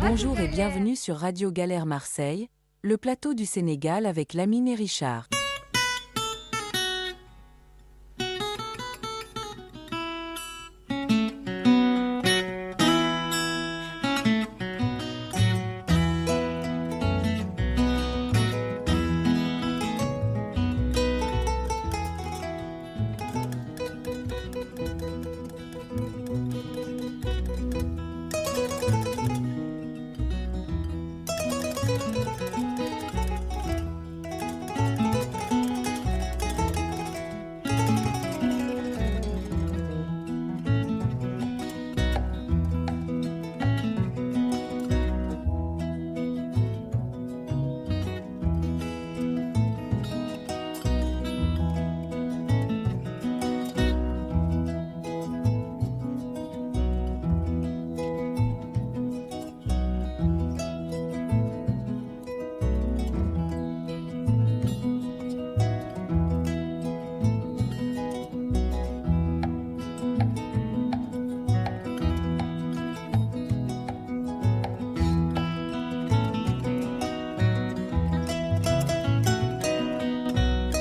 Bonjour et bienvenue sur Radio Galère Marseille, le plateau du Sénégal avec Lamine et Richard.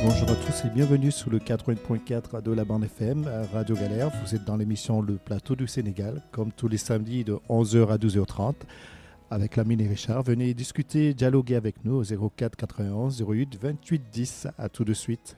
Bonjour à tous et bienvenue sur le 80.4 de la bande FM Radio Galère. Vous êtes dans l'émission Le Plateau du Sénégal, comme tous les samedis de 11h à 12h30. Avec Lamine et Richard, venez discuter, dialoguer avec nous au 04 91 08 28 10. À tout de suite.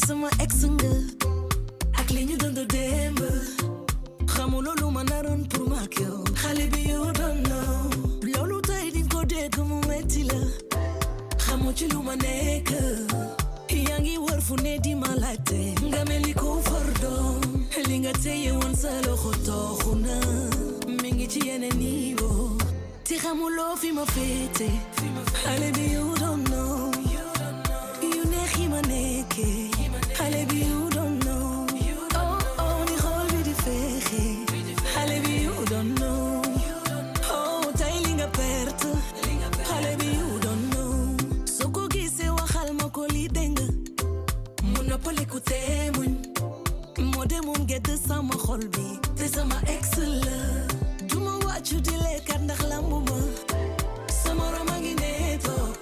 Sama ex nga ak li ñu dund démb xamuloo lu ma naroon pour ma ak yow xale bi you don't know loolu tey di ko dégg mu metti la xamoo ci lu ma nekk yaa ngi wër fu ne di ma laajte nga mel ni ko fardoom li nga téye woon sa loxo tooxu na mi ngi ci yeneen niveau te xamuloo fi ma féete xale bi you don't know yu neex yi ma nekkee xale bi you don't know oh oh ni xool bi di feexe xale bi you don't know oh tey li nga perte xale bi you don't know soo ko gisee waxal ma ko li dégg mu noppaliku te muñ moo demoon gedd sama xol bi te sama ex la duma wàccu di lekkat ndax lambu ma sama roma ngi ne toog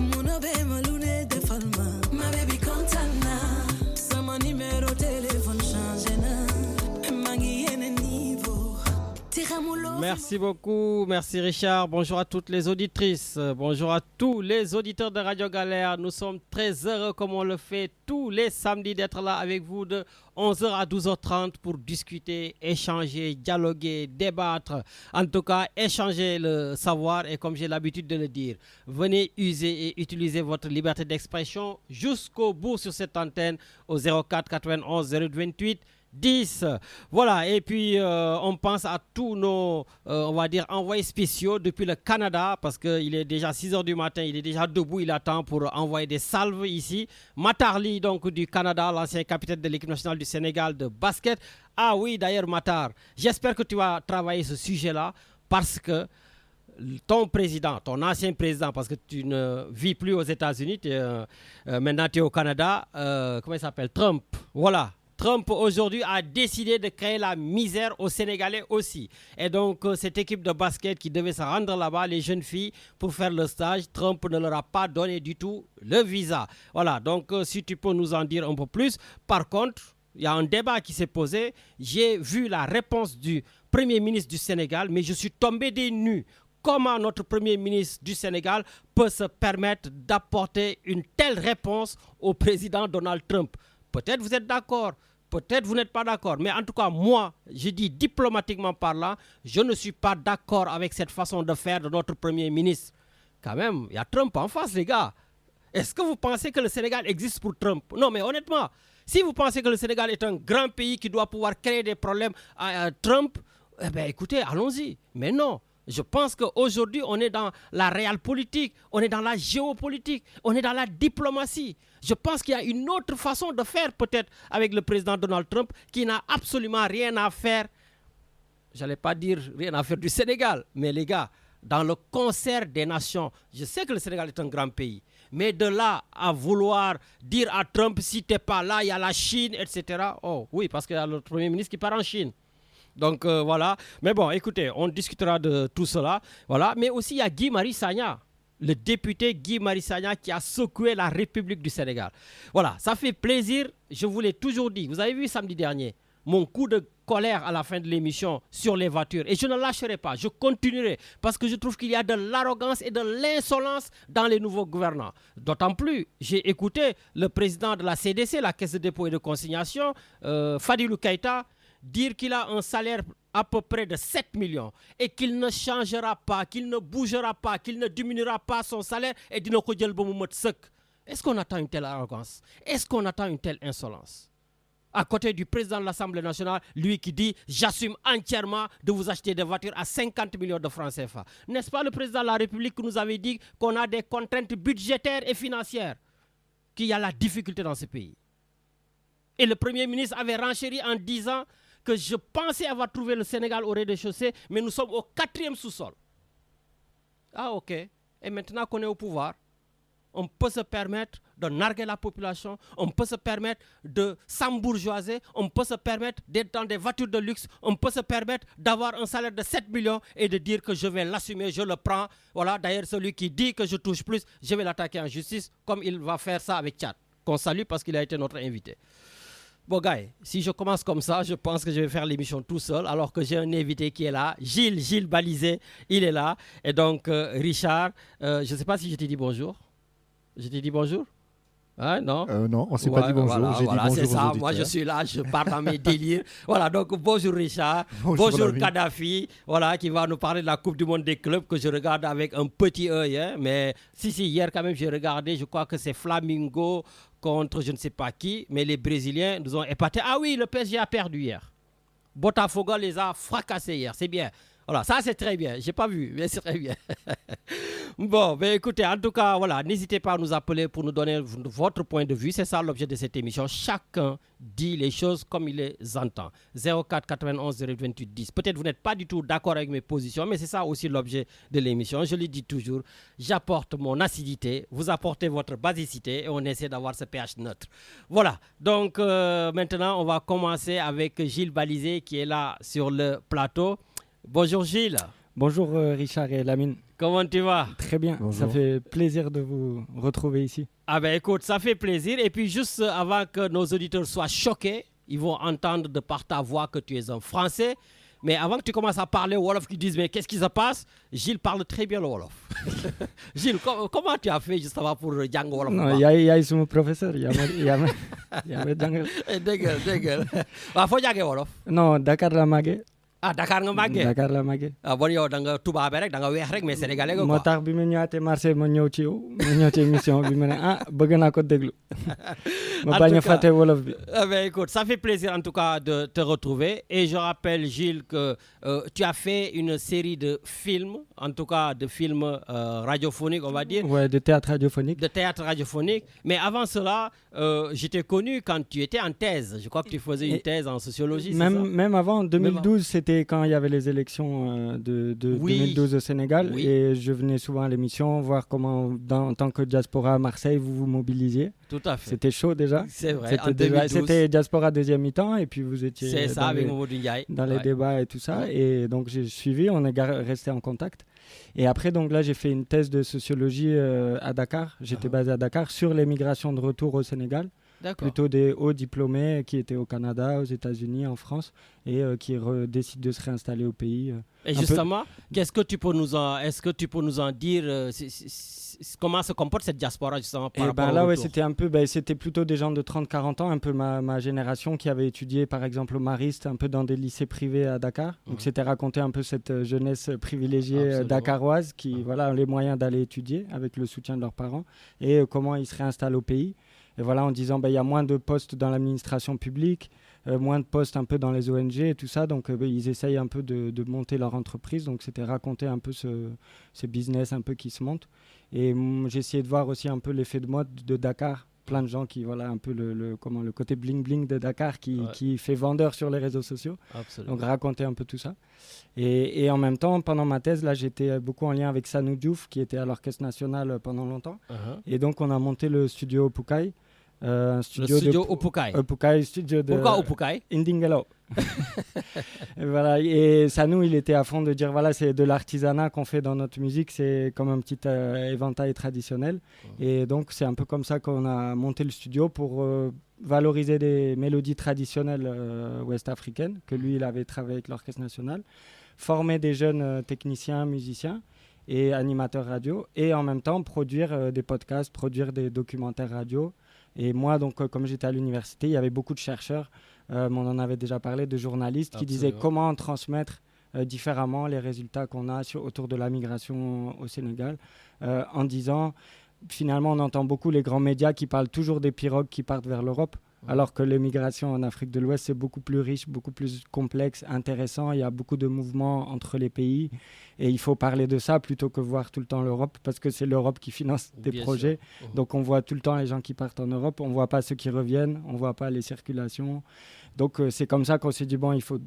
mu na bee ma lu ne defal ma ma baby kontaan na sama numéro téléphone changé na maa ngi yeneen niveau te xamuloo. Merci beaucoup, merci Richard. Bonjour à toutes les auditrices, bonjour à tous les auditeurs de Radio Galère. Nous sommes très heureux, comme on le fait tous les samedis, d'être là avec vous de 11h à 12h30 pour discuter, échanger, dialoguer, débattre. En tout cas, échanger le savoir et comme j'ai l'habitude de le dire, venez user et utiliser votre liberté d'expression jusqu'au bout sur cette antenne au 04 91 08 28 10. Voilà, et puis on pense à tous nos, on va dire, envoyés spéciaux depuis le Canada, parce qu'il est déjà 6h du matin, il est déjà debout, il attend pour envoyer des salves ici. Matarli, donc du Canada, l'ancien capitaine de l'équipe nationale du Sénégal de basket. Ah oui, d'ailleurs, Matar, j'espère que tu vas travailler ce sujet-là, parce que ton président, ton ancien président, parce que tu ne vis plus aux États-Unis, maintenant tu es au Canada, comment il s'appelle? Trump, voilà. Trump aujourd'hui a décidé de créer la misère aux Sénégalais aussi. Et donc cette équipe de basket qui devait se rendre là-bas, les jeunes filles, pour faire le stage, Trump ne leur a pas donné du tout le visa. Voilà, donc si tu peux nous en dire un peu plus. Par contre, il y a un débat qui s'est posé. J'ai vu la réponse du Premier ministre du Sénégal, mais je suis tombé des nues. Comment notre Premier ministre du Sénégal peut se permettre d'apporter une telle réponse au président Donald Trump? Peut-être vous êtes d'accord. Peut-être vous n'êtes pas d'accord, mais en tout cas, moi, je dis diplomatiquement parlant, je ne suis pas d'accord avec cette façon de faire de notre Premier ministre. Quand même, il y a Trump en face, les gars. Est-ce que vous pensez que le Sénégal existe pour Trump? Non, mais honnêtement, si vous pensez que le Sénégal est un grand pays qui doit pouvoir créer des problèmes à Trump, eh bien, écoutez, allons-y. Mais non. Je pense qu'aujourd'hui, on est dans la réelle politique, on est dans la géopolitique, on est dans la diplomatie. Je pense qu'il y a une autre façon de faire peut-être avec le président Donald Trump qui n'a absolument rien à faire, j'allais pas dire rien à faire du Sénégal, mais les gars, dans le concert des nations, je sais que le Sénégal est un grand pays, mais de là à vouloir dire à Trump, si tu n'es pas là, il y a la Chine, etc. Oh oui, parce qu'il y a le Premier ministre qui part en Chine. Donc voilà, mais bon, écoutez, on discutera de tout cela. Voilà, mais aussi il y a Guy Marius Sagna, le député Guy Marius Sagna qui a secoué la République du Sénégal. Voilà, ça fait plaisir, je vous l'ai toujours dit. Vous avez vu samedi dernier, mon coup de colère à la fin de l'émission sur les voitures. Et je ne lâcherai pas, je continuerai parce que je trouve qu'il y a de l'arrogance et de l'insolence dans les nouveaux gouvernants. D'autant plus, j'ai écouté le président de la CDC, la Caisse de dépôt et de consignation, Fadilou Keïta, dire qu'il a un salaire à peu près de 7 millions et qu'il ne changera pas, qu'il ne bougera pas, qu'il ne diminuera pas son salaire et dina ko jël ba mu mat sëkk. Est-ce qu'on attend une telle arrogance? Est-ce qu'on attend une telle insolence? À côté du président de l'Assemblée nationale, lui qui dit « J'assume entièrement de vous acheter des voitures à 50 millions de francs CFA ». N'est-ce pas le président de la République qui nous avait dit qu'on a des contraintes budgétaires et financières, qu'il y a la difficulté dans ce pays? Et le Premier ministre avait renchéri en disant que je pensais avoir trouvé le Sénégal au rez-de-chaussée, mais nous sommes au 4e sous-sol. Ah ok. Et maintenant qu'on est au pouvoir, on peut se permettre de narguer la population, on peut se permettre de s'embourgeoiser, on peut se permettre d'être dans des voitures de luxe, on peut se permettre d'avoir un salaire de 7 millions et de dire que je vais l'assumer, je le prends. Voilà, d'ailleurs celui qui dit que je touche plus, je vais l'attaquer en justice, comme il va faire ça avec Tchad, qu'on salue parce qu'il a été notre invité. Bon, gars, si je commence comme ça, je pense que je vais faire l'émission tout seul, alors que j'ai un invité qui est là, Gilles Balizé, il est là. Et donc, Richard, je ne sais pas si je t'ai dit bonjour. Je t'ai dit bonjour? Hein, non? Non, on ne s'est pas dit bonjour. Voilà, J'ai dit bonjour c'est ça. aux Moi, je auditeurs. suis là, je pars dans mes délires. Voilà, donc bonjour Richard. Bonjour l'ami. Kadhafi, voilà, qui va nous parler de la Coupe du Monde des clubs que je regarde avec un petit œil. Hein, mais si, hier quand même, j'ai regardé, je crois que c'est Flamingo contre je ne sais pas qui, mais les Brésiliens nous ont épatés. Ah oui, le PSG a perdu hier. Botafogo les a fracassés hier, c'est bien. Voilà, ça c'est très bien. J'ai pas vu, mais c'est très bien. Bon, ben écoutez, en tout cas, voilà, n'hésitez pas à nous appeler pour nous donner votre point de vue. C'est ça l'objet de cette émission. Chacun dit les choses comme il les entend. 04 91 028 10. Peut-être vous n'êtes pas du tout d'accord avec mes positions, mais c'est ça aussi l'objet de l'émission. Je le dis toujours, j'apporte mon acidité, vous apportez votre basicité et on essaie d'avoir ce pH neutre. Voilà, donc maintenant, on va commencer avec Gilles Balizé qui est là sur le plateau. Bonjour Gilles. Bonjour Richard et Lamine. Comment tu vas? Très bien, Bonjour. ça fait plaisir de vous retrouver ici. Ah ben écoute, ça fait plaisir. Et puis juste avant que nos auditeurs soient choqués, ils vont entendre de par ta voix que tu es un Français. Mais avant que tu commences à parler Wolof, qu'ils disent mais qu'est-ce qui se passe? Gilles parle très bien le Wolof. Gilles, comment tu as fait juste avant pour Django Wolof? Non, yaay suma professeur, yaa ma jàngal. Déggal. Waaw foo jàngee Wolof? Non, Dakar la màggee. Ah Dakar nga màggee? Dakar la màggee. Ah bon yow da nga tubaabe rek da nga weex rek mais sénégalais nga quoi. moo tax bi ma ñëwaatee marché ma ñëw ci yow ma ñëw ci émission bi ma ne bëgg naa ko déglu. ma bañ a fàtte wolof bi. Ah ben écoute, ça fait plaisir en tout cas de te retrouver. Et je rappelle Gilles que tu as fait une série de films, en tout cas de films radiophoniques on va dire. Ouais, de théâtre radiophonique. De théâtre radiophonique. Mais avant cela, je t'ai connu quand tu étais en thèse. Je crois que tu faisais une thèse en sociologie, c'est ça? Même avant, 2012, c'était quand il y avait les élections de Oui. 2012 au Sénégal. Oui. Et je venais souvent à l'émission voir comment, en tant que diaspora à Marseille, vous vous mobilisiez. Tout à fait. C'était chaud déjà. C'est vrai, en C'était 2012. C'était diaspora deuxième mi-temps et puis vous étiez C'est ça, dans avec les, Mamadou Ndiaye. dans les Ouais. débats et tout ça. Ouais. Et donc j'ai suivi, on est resté en contact. Et après, donc là, j'ai fait une thèse de sociologie à Dakar. J'étais basé à Dakar sur l'émigration de retour au Sénégal. plutôt des hauts diplômés qui étaient au Canada, aux États-Unis, en France, et qui décident de se réinstaller au pays. Et justement, est-ce que tu peux nous en dire comment se comporte cette diaspora justement par rapport au retour? C'était plutôt des gens de 30-40 ans, un peu ma génération qui avait étudié par exemple au Mariste, un peu dans des lycées privés à Dakar. Donc c'était raconter un peu cette jeunesse privilégiée dakaroise qui ont les moyens d'aller étudier avec le soutien de leurs parents et comment ils se réinstallent au pays. Et voilà, en disant il y a moins de postes dans l'administration publique, moins de postes un peu dans les ONG et tout ça, donc ils essayent un peu de monter leur entreprise, donc c'était raconter un peu ce business un peu qui se monte. Et j'ai essayé de voir aussi un peu l'effet de mode de Dakar, plein de gens qui, un peu le côté bling-bling de Dakar qui fait vendeur sur les réseaux sociaux. Absolument. Donc raconter un peu tout ça. Et en même temps, pendant ma thèse, là, j'étais beaucoup en lien avec Sanou Diouf, qui était à l'Orchestre National pendant longtemps. Et donc on a monté le studio Opukai. Le studio Opukai. Opukai, studio de... Pourquoi Opukai? Indingalo. Et Sanou, il était à fond de dire c'est de l'artisanat qu'on fait dans notre musique, c'est comme un petit éventail traditionnel. Et donc c'est un peu comme ça qu'on a monté le studio pour valoriser des mélodies traditionnelles ouest-africaines, que lui, il avait travaillé avec l'Orchestre National, former des jeunes techniciens, musiciens et animateurs radio, et en même temps produire des podcasts, produire des documentaires radio. Et moi, donc, comme j'étais à l'université, il y avait beaucoup de chercheurs, on en avait déjà parlé, de journalistes qui disaient comment transmettre différemment les résultats qu'on a autour de la migration au Sénégal, en disant, finalement, on entend beaucoup les grands médias qui parlent toujours des pirogues qui partent vers l'Europe, alors que l'émigration en Afrique de l'Ouest, c'est beaucoup plus riche, beaucoup plus complexe, intéressant. Il y a beaucoup de mouvements entre les pays et il faut parler de ça plutôt que voir tout le temps l'Europe, parce que c'est l'Europe qui finance des projets. Donc on voit tout le temps les gens qui partent en Europe, on ne voit pas ceux qui reviennent, on ne voit pas les circulations. Donc c'est comme ça qu'on s'est dit,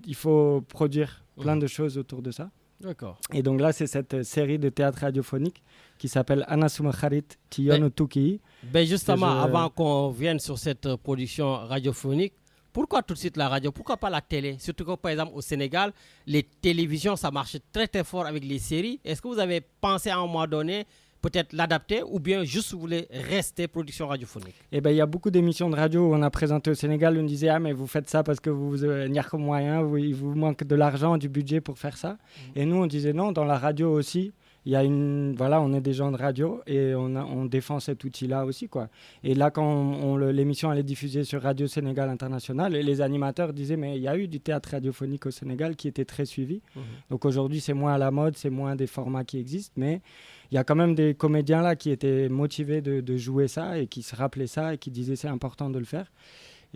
il faut produire plein de choses autour de ça. D'accord. Et donc là, c'est cette série de théâtre radiophonique qui s'appelle Anasuma Kharit Tiyon Tuki. Justement, avant qu'on vienne sur cette production radiophonique, pourquoi tout de suite la radio? Pourquoi pas la télé? Surtout que, par exemple, au Sénégal, les télévisions, ça marche très très fort avec les séries. Est-ce que vous avez pensé à un moment donné peut-être l'adapter ou bien juste vous voulez rester production radiophonique? Il y a beaucoup d'émissions de radio où on a présenté au Sénégal, on disait mais vous faites ça parce que vous n'y a que moyen, il vous manque de l'argent, du budget pour faire ça. Et nous on disait non, dans la radio aussi, il y a on est des gens de radio et on défend cet outil-là aussi, quoi. Et là, quand l'émission elle est diffusée sur Radio Sénégal International, et les animateurs disaient mais il y a eu du théâtre radiophonique au Sénégal qui était très suivi. Donc aujourd'hui, c'est moins à la mode, c'est moins des formats qui existent, mais il y a quand même des comédiens là qui étaient motivés de jouer ça et qui se rappelaient ça et qui disaient c'est important de le faire.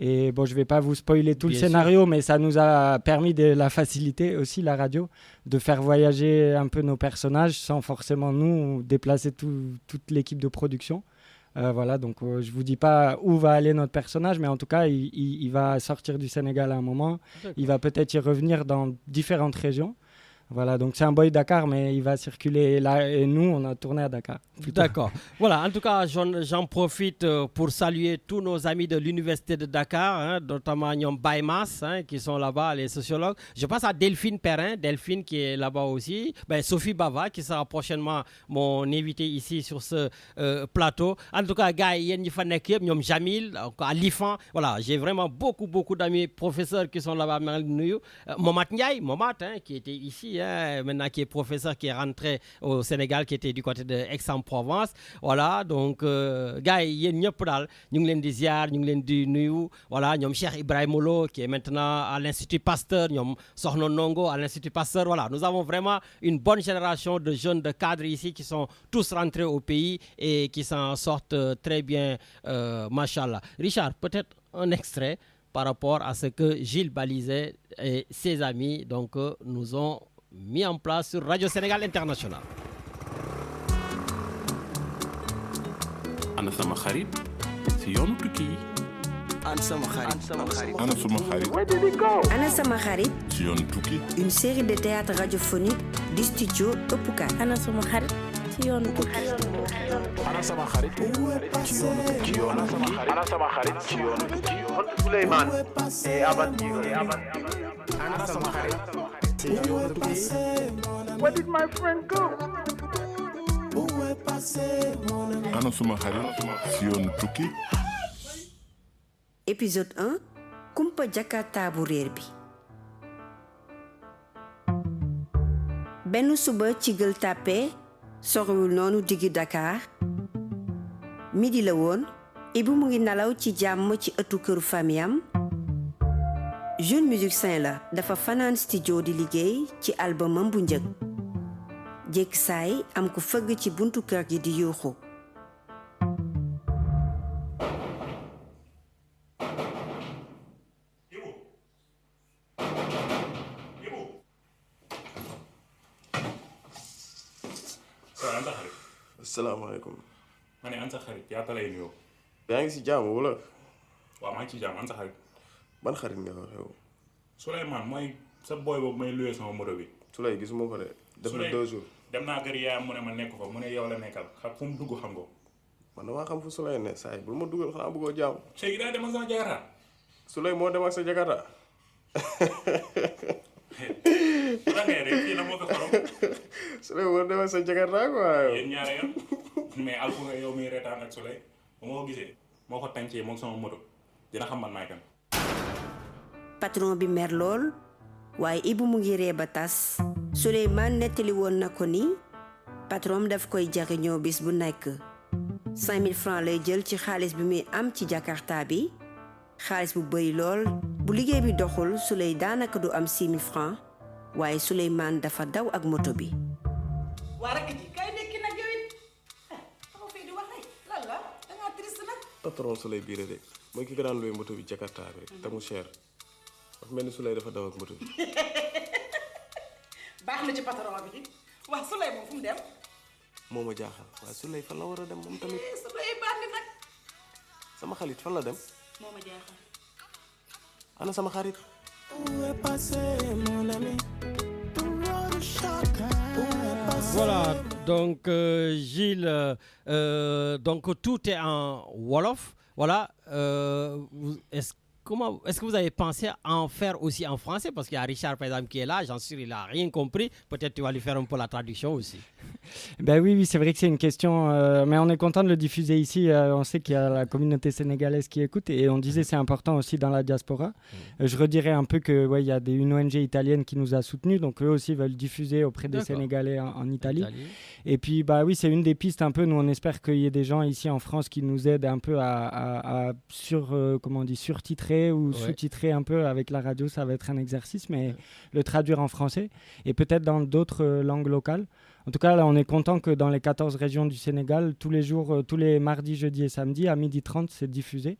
Et je ne vais pas vous spoiler tout le scénario, mais ça nous a permis de la faciliter aussi, la radio, de faire voyager un peu nos personnages sans forcément nous déplacer toute l'équipe de production. Donc je ne vous dis pas où va aller notre personnage, mais en tout cas, il va sortir du Sénégal à un moment. D'accord. Il va peut-être y revenir dans différentes régions. Voilà, donc c'est un boy Dakar, mais il va circuler là et nous, on a tourné à Dakar. D'accord. Voilà, en tout cas, j'en profite pour saluer tous nos amis de l'Université de Dakar, notamment Nyom Baymas, qui sont là-bas, les sociologues. Je passe à Delphine Perrin, Delphine qui est là-bas aussi. Sophie Bava, qui sera prochainement mon invité ici sur ce plateau. En tout cas, gars, il y a Nyom Jamil, à l'IFAN. Voilà, j'ai vraiment beaucoup d'amis professeurs qui sont là-bas. Momat Ndiaye, qui était ici. Maintenant qui est professeur, qui est rentré au Sénégal, qui était du côté de Aix-en-Provence. Voilà, donc gars yi ñëpp daal ñu ngi leen di ziar, ñu ngi leen di nuyu. Voilà, ñoom Cheikh Ibrahima Lo qui est maintenant à l'Institut Pasteur, ñoom Sokhna Nongo à l'Institut Pasteur. Voilà, nous avons vraiment une bonne génération de jeunes, de cadres ici qui sont tous rentrés au pays et qui s'en sortent très bien, machallah. Richard, peut-être un extrait par rapport à ce que Gilles Balizet et ses amis nous ont mis en place sur Radio Sénégal International. Ana sama xarit si yoonu tukki yi. Ana sama xarit. Ana sama xarit. Where did it go? Ana sama xarit. Si yoonu tukki. Une série de théâtre radiophonique du studio Opukai. Ana sama xarit si yoonu tukki. Ana sama xarit. Si yoonu tukki. Ana sama xarit si yoonu tukki. Souleymane et Abandigo. Ana sama xarit. Where did my friend go? Ana sama xarit si yoonu tukki. épisode 1 kumpa Jakarta bu réer bi. benn suba ci Gueule Tapée soriwul noonu diggu Dakar midi la woon Ibou mu ngi nalaw ci jàmm ci ëttu këru famiyam. jeune musicien la dafa fanaan studio di liggéey ci albumam bu njëkk. jékki saay am ku fëgg ci buntu kër gi di yuuxu. Asalaamaaleykum. ma ne an sa xarit yaa lay nuyoo. yaa ngi si jàmm wala. waaw maa ngi ci jàmm an sa xarit. ban xarit nga wax yow. Souleymane mooy sa boy boobu may loué sama moto bi. Souley gisuma ko de. def na 2 jours. dem naa kër yaayam mu ne ma nekk fa mu ne yow la nekkal xam fu mu dugg xam nga. man damaa xam fu Souley ne saa yi bul ma dugal xanaa bëggoo jàmm. Cheikh daa dem ak sama jakarta. Souley moo dem ak sa jakarta. bu la nee rek fii na moo fi xorom. Souley moo dem ak sa jakarta quoi. yéen ñaare yoon mais alfu nga yow miy reetaan ak Souley ba ma ko gisee moo ko tàncee moom sama moto dina xam man maay kan. patron bi mer lool waaye Ibou mu ngi ree ba tas. Souleymane nettali woon na ko ni patron daf koy jariñoo bis bu nekk 5000 francs lay jël ci xaalis bi muy am ci Jakarta bi xaalis bu bëri lool. bu liggéey bi doxul Souley daanaka du am 6000 francs waaye Souleymane dafa daw ak moto bi. waa rakk ji kay nekki nag yow it xaw fii di wax rek lan la dangaa triste nag. patron Souley bii de mooy ki ko daan luwee moto bi jakarta bi rek te mu cher. wax mel ni Souley dafa daw ak moto bi. baax na ci patron bi wax Souley moom fu mu dem. moo ma jaaxal waaye Souley fan la war a dem moom tamit. Souley baax na nag. sama xarit fan la dem. moo ma jaaxal. ana sama xarit. Voilà, donc Gilles, donc tout est en Wolof. Voilà, est-ce que vous avez pensé à en faire aussi en français? Parce qu'il y a Richard, par exemple, qui est là. J'en suis sûr, il n'a rien compris. Peut-être tu vas lui faire un peu la traduction aussi. Ben oui, c'est vrai que c'est une question, mais on est content de le diffuser ici. On sait qu'il y a la communauté sénégalaise qui écoute et on disait c'est important aussi dans la diaspora. Je redirais un peu que il y a une ONG italienne qui nous a soutenus, donc eux aussi veulent diffuser auprès des Sénégalais en Italie. Et puis bah oui, c'est une des pistes un peu. Nous on espère qu'il y ait des gens ici en France qui nous aident un peu à surtitrer ou sous-titrer un peu avec la radio. Ça va être un exercice, mais le traduire en français et peut-être dans d'autres langues locales. En tout cas, là, on est content que dans les 14 régions du Sénégal, tous les jours, tous les mardis, jeudis et samedis, à 12h30, c'est diffusé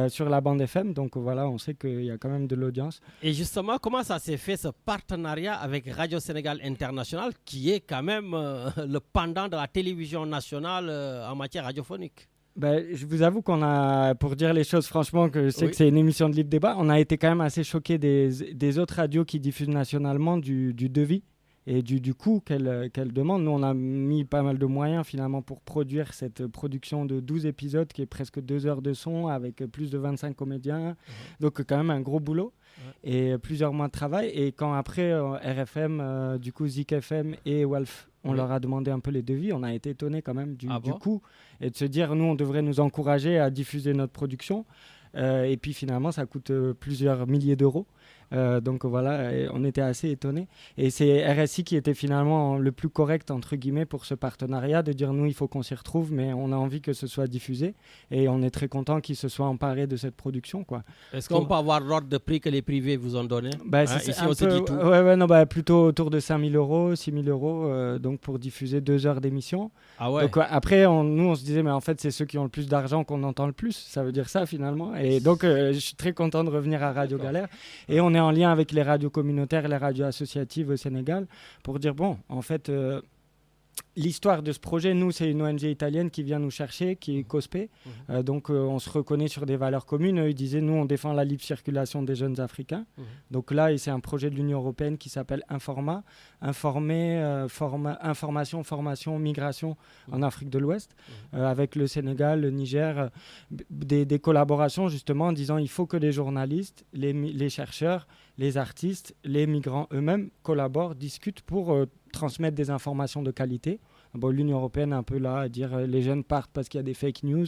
sur la bande FM. Donc voilà, on sait qu'il y a quand même de l'audience. Et justement, comment ça s'est fait, ce partenariat avec Radio Sénégal International, qui est quand même le pendant de la télévision nationale en matière radiophonique? Je vous avoue qu'on a, pour dire les choses franchement, que je sais que c'est une émission de libre débat, on a été quand même assez choqués des autres radios qui diffusent nationalement du devis et du coût qu'elle demande. Nous, on a mis pas mal de moyens finalement pour produire cette production de 12 épisodes qui est presque 2 heures de son avec plus de 25 comédiens. Donc quand même un gros boulot et plusieurs mois de travail. Et quand après RFM, du coup Zik FM et Walf, on leur a demandé un peu les devis, on a été étonnés quand même du coût et de se dire nous on devrait nous encourager à diffuser notre production. Et puis finalement ça coûte plusieurs milliers d'euros. Donc voilà, on était assez étonnés. Et c'est RSI qui était finalement le plus correct, entre guillemets, pour ce partenariat, de dire nous, il faut qu'on s'y retrouve, mais on a envie que ce soit diffusé. Et on est très content qu'ils se soient emparés de cette production, quoi. Est-ce qu'on peut avoir l'ordre de prix que les privés vous ont donné? Ici, on se dit tout. Plutôt autour de 5 000 euros, 6 000 euros, donc pour diffuser 2 heures d'émission. Ah ouais. Donc après, nous, on se disait, mais en fait, c'est ceux qui ont le plus d'argent qu'on entend le plus. Ça veut dire ça, finalement. Et donc, je suis très content de revenir à Radio Galère. Et on est en lien avec les radios communautaires, les radios associatives au Sénégal, pour dire, bon, en fait, l'histoire de ce projet, nous, c'est une ONG italienne qui vient nous chercher, qui est COSPE. Donc, on se reconnaît sur des valeurs communes. Ils disaient, nous, on défend la libre circulation des jeunes Africains. Donc là, c'est un projet de l'Union européenne qui s'appelle Informa. Information, formation, migration en Afrique de l'Ouest, avec le Sénégal, le Niger, des collaborations, justement, en disant, il faut que les journalistes, les chercheurs, les artistes, les migrants eux-mêmes collaborent, discutent pour transmettre des informations de qualité. Bon, l'Union européenne est un peu là à dire les jeunes partent parce qu'il y a des fake news.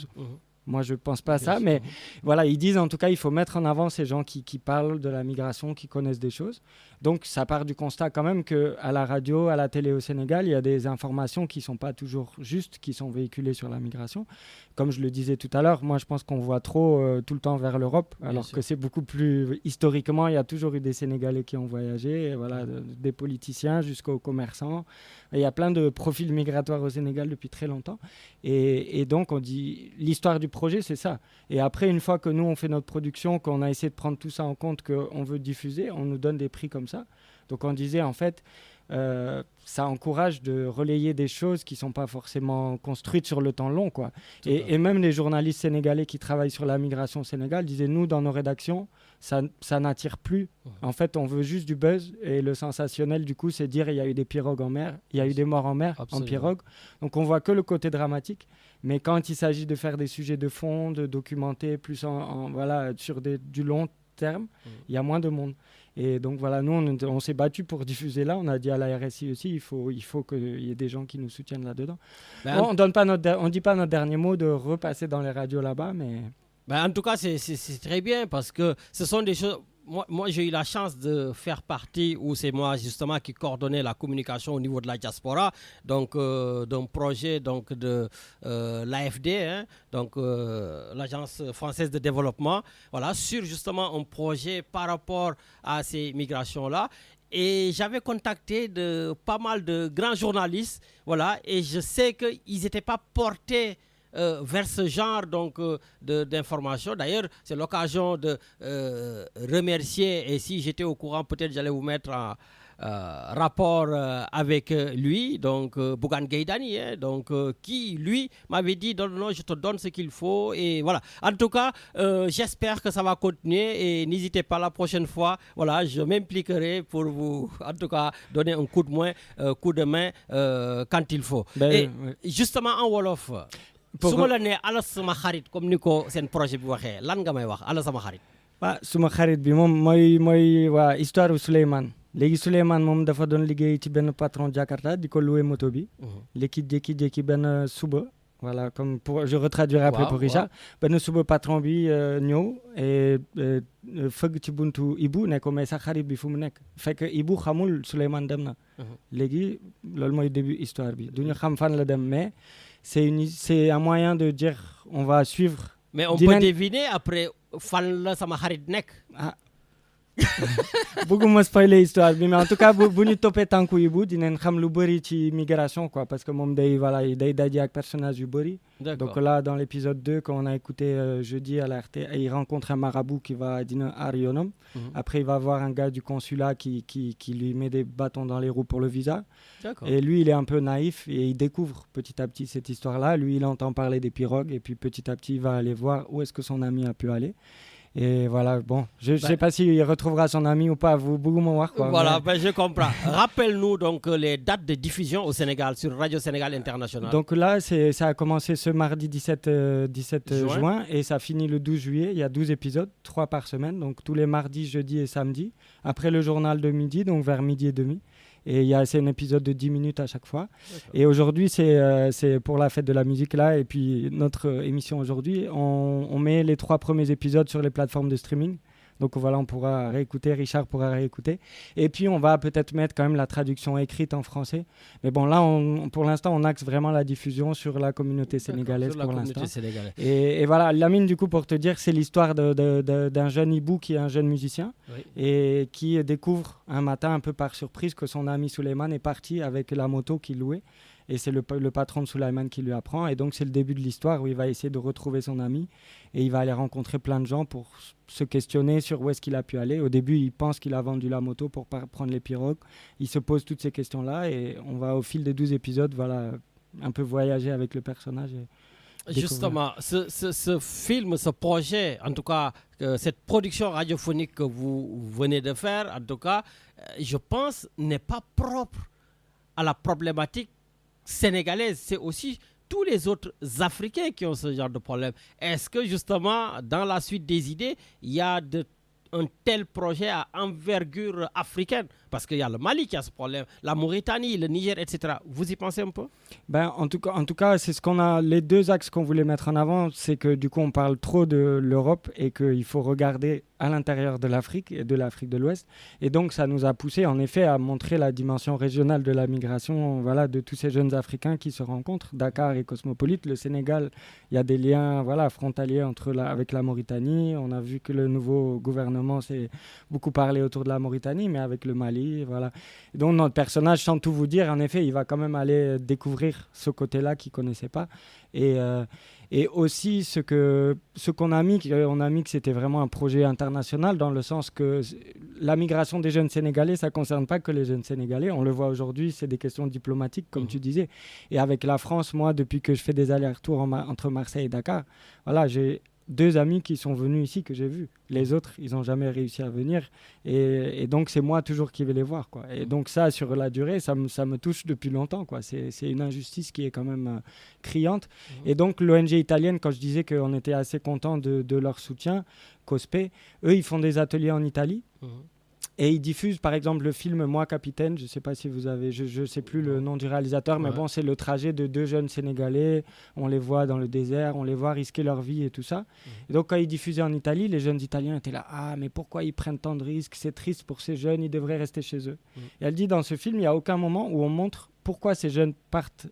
Moi, je ne pense pas à ça, sûr. mais voilà, ils disent en tout cas, il faut mettre en avant ces gens qui parlent de la migration, qui connaissent des choses. Donc, ça part du constat quand même qu'à la radio, à la télé au Sénégal, il y a des informations qui ne sont pas toujours justes, qui sont véhiculées sur la migration. Comme je le disais tout à l'heure, moi, je pense qu'on voit trop tout le temps vers l'Europe, alors que c'est beaucoup plus... Historiquement, il y a toujours eu des Sénégalais qui ont voyagé, et voilà, des politiciens jusqu'aux commerçants. Et il y a plein de profils migratoires au Sénégal depuis très longtemps. Et donc, on dit, l'histoire du projet, c'est ça. Et après, une fois que nous, on fait notre production, qu'on a essayé de prendre tout ça en compte, qu'on veut diffuser, on nous donne des prix comme ça. Donc, on disait, en fait, ça encourage de relayer des choses qui ne sont pas forcément construites sur le temps long, quoi. Et même les journalistes sénégalais qui travaillent sur la migration au Sénégal disaient, nous, dans nos rédactions, ça n'attire plus. En fait, on veut juste du buzz. Et le sensationnel, du coup, c'est dire il y a eu des pirogues en mer, il y a eu des morts en mer, en pirogue. Donc, on voit que le côté dramatique. Mais quand il s'agit de faire des sujets de fond, de documenter plus voilà, sur du long terme, il y a moins de monde. Et donc voilà, nous, on s'est battu pour diffuser là. On a dit à la RSI aussi, il faut qu'il y ait des gens qui nous soutiennent là-dedans. On ne dit pas notre dernier mot de repasser dans les radios là-bas, mais... En tout cas, c'est très bien parce que ce sont des choses... Moi, j'ai eu la chance de faire partie, où c'est moi justement qui coordonnais la communication au niveau de la diaspora, donc d'un projet donc, de l'AFD, donc l'Agence française de développement, voilà, sur justement un projet par rapport à ces migrations-là. Et j'avais contacté pas mal de grands journalistes, voilà, et je sais qu'ils n'étaient pas portés vers ce genre donc, d'informations. D'ailleurs, c'est l'occasion de remercier, et si j'étais au courant, peut-être j'allais vous mettre en rapport avec lui, donc Bougane Gueye Dany, donc, qui, lui, m'avait dit non, je te donne ce qu'il faut. Et voilà. En tout cas, j'espère que ça va continuer et n'hésitez pas la prochaine fois. Voilà, je m'impliquerai pour vous, en tout cas, donner un coup de main quand il faut. Et justement, en Wolof, su ma la nee ala sama xarit comme ni ko seen projet bi waxee lan nga may wax ala sama xarit. Suma xarit bi moom mooy waa histoire u Souleymane. Léegi Souleymane moom dafa doon liggéey ci benn patron Jakarta di ko loué moto bi. Léegi jékki-jékki benn suba. Voilà, comme je retraduirai après pour Richard. Benn suba patron bi ñëw et fëgg ci buntu Ibou ne ko mais sa xarit bi fu mu nekk. Fekk Ibou xamul Souleymane dem na. Léegi loolu mooy début histoire bi. Du ñu xam fan la dem mais c'est un moyen de dire on va suivre. Mais on peut deviner après fan la sama xarit nekk. Bëgguma spoiler histoire bi, mais en tout cas bu ñu toppee tànku Ibou dinañ xam lu bëri ci migration, quoi, parce que moom day daje ak personnage yu bëri. Donc là dans l'épisode 2 quand on a écouté jeudi à la RT, il rencontre un marabout qui va dina aar yoonam. Après il va voir un gars du consulat qui lui met des bâtons dans les roues pour le visa. Et lui il est un peu naïf et il découvre petit à petit cette histoire-là. Lui il entend parler des pirogues et puis petit à petit il va aller voir où est-ce que son ami a pu aller. Et voilà, bon, je ne sais pas s'il retrouvera son ami ou pas, vous voir quoi. Voilà, je comprends. Rappelle-nous donc les dates de diffusion au Sénégal, sur Radio Sénégal International. Donc là, ça a commencé ce mardi 17 juin et ça finit le 12 juillet. Il y a 12 épisodes, 3 par semaine, donc tous les mardis, jeudis et samedis. Après le journal de midi, donc vers midi et demi. Et c'est un épisode de 10 minutes à chaque fois. Et aujourd'hui, c'est pour la fête de la musique là. Et puis notre émission aujourd'hui, on met les 3 premiers épisodes sur les plateformes de streaming. Donc voilà, on pourra réécouter, Richard pourra réécouter. Et puis on va peut-être mettre quand même la traduction écrite en français. Mais bon, là, pour l'instant, on axe vraiment la diffusion sur la communauté sénégalaise pour l'instant. Et voilà, Lamine, du coup, pour te dire, c'est l'histoire d'un jeune Ibou qui est un jeune musicien et qui découvre un matin un peu par surprise que son ami Souleymane est parti avec la moto qu'il louait. Et c'est le patron de Souleymane qui lui apprend. Et donc, c'est le début de l'histoire où il va essayer de retrouver son ami. Et il va aller rencontrer plein de gens pour se questionner sur où est-ce qu'il a pu aller. Au début, il pense qu'il a vendu la moto pour prendre les pirogues. Il se pose toutes ces questions-là. Et on va, au fil des 12 épisodes, voilà, un peu voyager avec le personnage. Justement, ce film, ce projet, en tout cas, cette production radiophonique que vous venez de faire, en tout cas, je pense, n'est pas propre à la problématique sénégalaise. C'est aussi tous les autres Africains qui ont ce genre de problème. Est-ce que justement, dans la suite des idées, il y a un tel projet à envergure africaine? Parce qu'il y a le Mali qui a ce problème, la Mauritanie, le Niger, etc. Vous y pensez un peu? En tout cas, c'est ce qu'on a. Les deux axes qu'on voulait mettre en avant, c'est que du coup, on parle trop de l'Europe et qu'il faut regarder à l'intérieur de l'Afrique et de l'Afrique de l'Ouest. Et donc, ça nous a poussé, en effet, à montrer la dimension régionale de la migration, voilà, de tous ces jeunes Africains qui se rencontrent. Dakar est cosmopolite. Le Sénégal, il y a des liens, voilà, frontaliers avec la Mauritanie. On a vu que le nouveau gouvernement s'est beaucoup parlé autour de la Mauritanie, mais avec le Mali, voilà. Et donc, notre personnage, sans tout vous dire, en effet, il va quand même aller découvrir ce côté-là qu'il ne connaissait pas. Et aussi, ce qu'on a mis, on a mis que c'était vraiment un projet international, dans le sens que la migration des jeunes Sénégalais, ça ne concerne pas que les jeunes Sénégalais. On le voit aujourd'hui, c'est des questions diplomatiques, comme tu disais. Et avec la France, moi, depuis que je fais des allers-retours entre Marseille et Dakar, voilà, j'ai 2 amis qui sont venus ici, que j'ai vus. Les autres, ils n'ont jamais réussi à venir. Et donc, c'est moi toujours qui vais les voir, quoi. Et donc, ça, sur la durée, ça me touche depuis longtemps, quoi. C'est une injustice qui est quand même criante. Et donc, l'ONG italienne, quand je disais qu'on était assez content de leur soutien, COSPE, eux, ils font des ateliers en Italie. Et ils diffusent, par exemple, le film Moi, Capitaine. Je ne sais pas si vous avez... Je ne sais plus le nom du réalisateur, mais bon, c'est le trajet de 2 jeunes Sénégalais. On les voit dans le désert, on les voit risquer leur vie et tout ça. Et donc, quand ils diffusaient en Italie, les jeunes Italiens étaient là. Ah, mais pourquoi ils prennent tant de risques? C'est triste pour ces jeunes, ils devraient rester chez eux. Et elle dit, dans ce film, il n'y a aucun moment où on montre pourquoi ces jeunes partent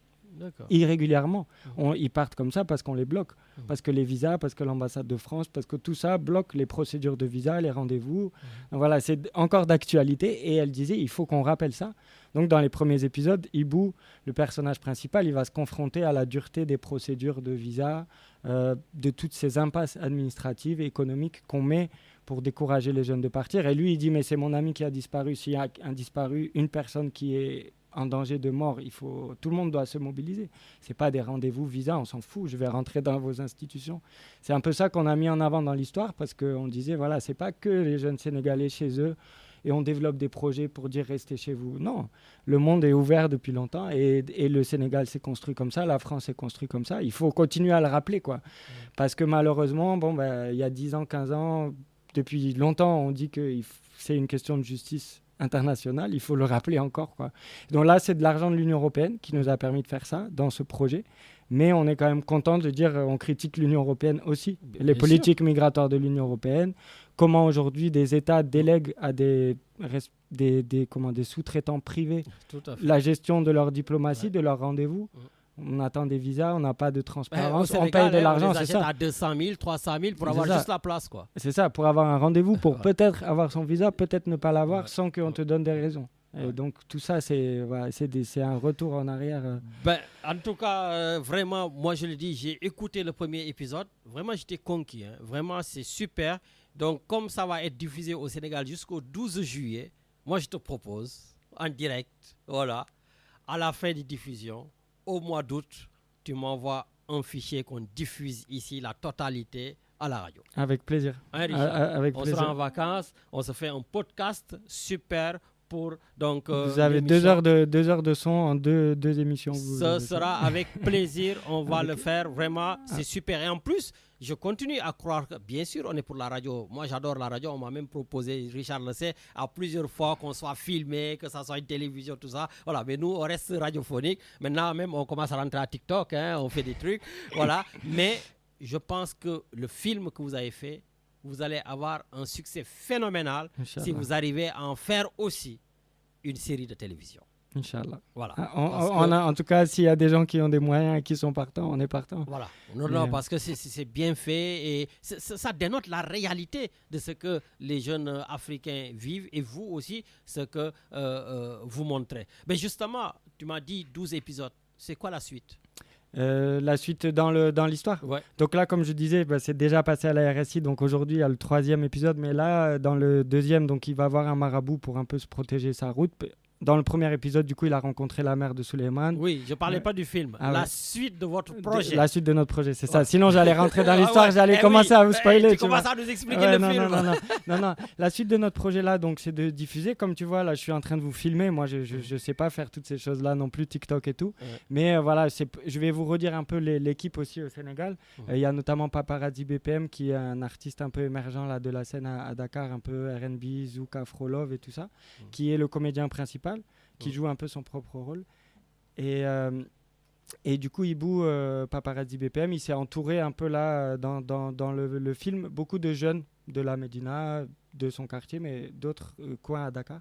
irrégulièrement. Ils partent comme ça parce qu'on les bloque. Parce que les visas, parce que l'ambassade de France, parce que tout ça bloque les procédures de visa, les rendez-vous. Voilà, c'est encore d'actualité. Et elle disait, il faut qu'on rappelle ça. Donc, dans les premiers épisodes, Ibou, le personnage principal, il va se confronter à la dureté des procédures de visa, de toutes ces impasses administratives et économiques qu'on met pour décourager les jeunes de partir. Et lui, il dit, mais c'est mon ami qui a disparu. S'il y a un disparu, une personne qui est en danger de mort, tout le monde doit se mobiliser. Ce n'est pas des rendez-vous visa, on s'en fout, je vais rentrer dans vos institutions. C'est un peu ça qu'on a mis en avant dans l'histoire, parce qu'on disait, voilà, ce n'est pas que les jeunes Sénégalais chez eux, et on développe des projets pour dire restez chez vous. Non, le monde est ouvert depuis longtemps, et le Sénégal s'est construit comme ça, la France s'est construite comme ça. Il faut continuer à le rappeler, quoi. Parce que malheureusement, il y a 10 ans, 15 ans, depuis longtemps, on dit que c'est une question de justice international, il faut le rappeler encore, quoi. Donc là, c'est de l'argent de l'Union européenne qui nous a permis de faire ça dans ce projet, mais on est quand même content de dire on critique l'Union européenne aussi, les politiques migratoires de l'Union européenne, comment aujourd'hui des États délèguent à des sous-traitants privés la gestion de leur diplomatie, de leurs rendez-vous. On attend des visas, on n'a pas de transparence, on paye de l'argent, c'est ça. À 200 000, 300 000 pour avoir juste la place, quoi. C'est ça, pour avoir un rendez-vous, pour peut-être avoir son visa, peut-être ne pas l'avoir sans qu'on te donne des raisons. Et donc tout ça, c'est un retour en arrière. En tout cas, vraiment, moi je le dis, j'ai écouté le premier épisode, vraiment j'étais conquis, hein. Vraiment c'est super. Donc comme ça va être diffusé au Sénégal jusqu'au 12 juillet, moi je te propose, en direct, voilà, à la fin des diffusions, au mois d'août, tu m'envoies un fichier qu'on diffuse ici, la totalité, à la radio. Avec plaisir. Hein, avec on plaisir. sera en vacances, on se fait un podcast super pour... Donc, vous avez 2 heures de son en deux émissions. Ce sera avec plaisir, on va le faire, vraiment, c'est super. Et en plus, je continue à croire que, bien sûr, on est pour la radio. Moi, j'adore la radio. On m'a même proposé, Richard le sait, à plusieurs fois qu'on soit filmé, que ça soit une télévision, tout ça. Voilà, mais nous, on reste radiophonique. Maintenant, même, on commence à rentrer à TikTok, hein, on fait des trucs. Voilà, mais je pense que le film que vous avez fait, vous allez avoir un succès phénoménal si vous arrivez à en faire aussi une série de télévision. Inch'Allah. Voilà. En tout cas, s'il y a des gens qui ont des moyens et qui sont partants, on est partants. Voilà. Non, parce que c'est bien fait et ça dénote la réalité de ce que les jeunes Africains vivent et vous aussi, ce que vous montrez. Mais justement, tu m'as dit 12 épisodes. C'est quoi la suite ? La suite dans l'histoire. Ouais. Donc là, comme je disais, c'est déjà passé à la RSI. Donc aujourd'hui, il y a le 3e épisode. Mais là, dans le 2e, donc, il va avoir un marabout pour un peu se protéger sa route. dans le premier épisode, du coup, il a rencontré la mère de Souleymane. Oui, je ne parlais pas du film. La suite de votre projet. La suite de notre projet, c'est ça. Sinon, j'allais rentrer dans l'histoire, j'allais commencer à vous spoiler. Tu commences à nous expliquer le film. Non. La suite de notre projet là, donc, c'est de diffuser. Comme tu vois, là, je suis en train de vous filmer. Moi, je ne sais pas faire toutes ces choses-là non plus, TikTok et tout. Mais voilà, je vais vous redire un peu l'équipe aussi au Sénégal. Il y a notamment Paparazzi BPM, qui est un artiste un peu émergent là, de la scène à Dakar, un peu R&B, Zouk, Afro Love et tout ça, qui est le comédien principal, qui joue un peu son propre rôle. Et du coup, Ibou, Paparazzi BPM, il s'est entouré un peu là, dans le film, beaucoup de jeunes de la Médina, de son quartier, mais d'autres coins à Dakar,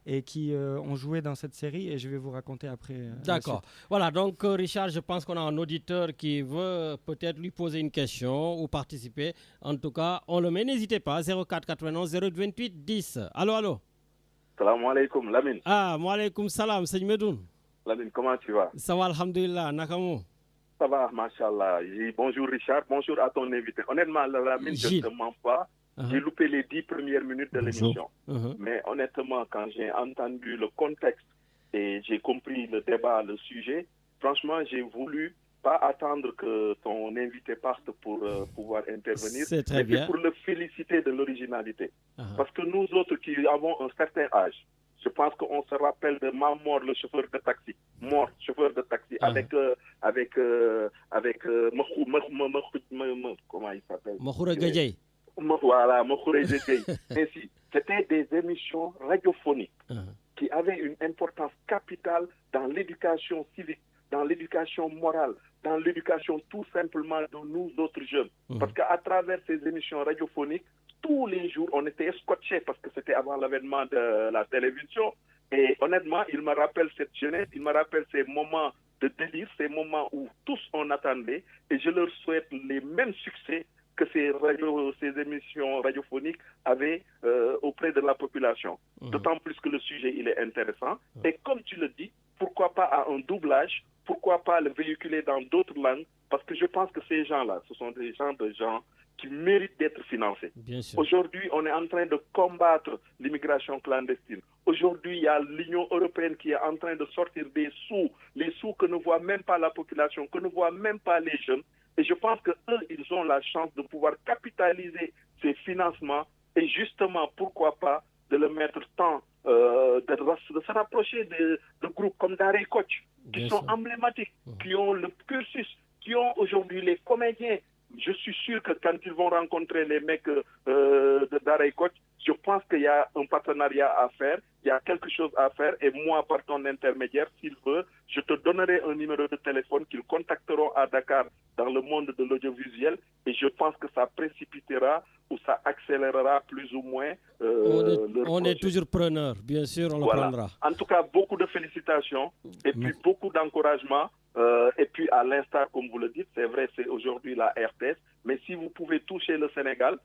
et qui ont joué dans cette série, et je vais vous raconter après. D'accord. Voilà, donc Richard, je pense qu'on a un auditeur qui veut peut-être lui poser une question ou participer. En tout cas, on le met, n'hésitez pas, 04 91 028 10. Allô. Salam alaikum, Lamine. Wa alaikum salam, c'est Medoun. Lamine, comment tu vas? Ça va, alhamdulillah, Nakamo. Ça va, machallah. Bonjour Richard, bonjour à ton invité. Honnêtement, Lamine, je ne te mens pas. J'ai loupé les 10 premières minutes de l'émission. Mais honnêtement, quand j'ai entendu le contexte et j'ai compris le débat, le sujet, franchement, j'ai voulu pas attendre que ton invité parte pour pouvoir intervenir. C'est très bien. C'est pour le féliciter de l'originalité. Parce que nous autres qui avons un certain âge, je pense qu'on se rappelle de Mamor, le chauffeur de taxi. Mort, chauffeur de taxi, avec comment il s'appelle? Mokhura Gadjay. Voilà, Mokhura Gadjay. Ainsi, c'était des émissions radiophoniques qui avaient une importance capitale dans l'éducation civique, dans l'éducation morale, dans l'éducation tout simplement de nous autres jeunes. Parce qu'à travers ces émissions radiophoniques, tous les jours, on était scotchés parce que c'était avant l'avènement de la télévision. Et honnêtement, il me rappelle cette jeunesse, il me rappelle ces moments de délire, ces moments où tous on attendait. Et je leur souhaite les mêmes succès que ces émissions radiophoniques avaient auprès de la population. D'autant plus que le sujet, il est intéressant. Et comme tu le dis, pourquoi pas à un doublage, pourquoi pas le véhiculer dans d'autres langues? Parce que je pense que ces gens-là, ce sont des gens qui méritent d'être financés. Aujourd'hui, on est en train de combattre l'immigration clandestine. Aujourd'hui, il y a l'Union européenne qui est en train de sortir des sous, les sous que ne voit même pas la population, que ne voient même pas les jeunes. Et je pense qu'eux, ils ont la chance de pouvoir capitaliser ces financements et justement, pourquoi pas, de le mettre de se rapprocher de groupes comme Darey Coach, qui sont emblématiques, qui ont le cursus, qui ont aujourd'hui les comédiens. Je suis sûr que quand ils vont rencontrer les mecs de Darey Coach, je pense qu'il y a un partenariat à faire, il y a quelque chose à faire. Et moi, par ton intermédiaire, s'il veut, je te donnerai un numéro de téléphone qu'ils contacteront à Dakar dans le monde de l'audiovisuel. Et je pense que ça précipitera ou ça accélérera plus ou moins on est toujours preneur, bien sûr, on le prendra. En tout cas, beaucoup de félicitations et puis beaucoup d'encouragement. Et puis, à l'instar, comme vous le dites, c'est vrai, c'est aujourd'hui la RTS. Mais si vous pouvez toucher le Sénégal,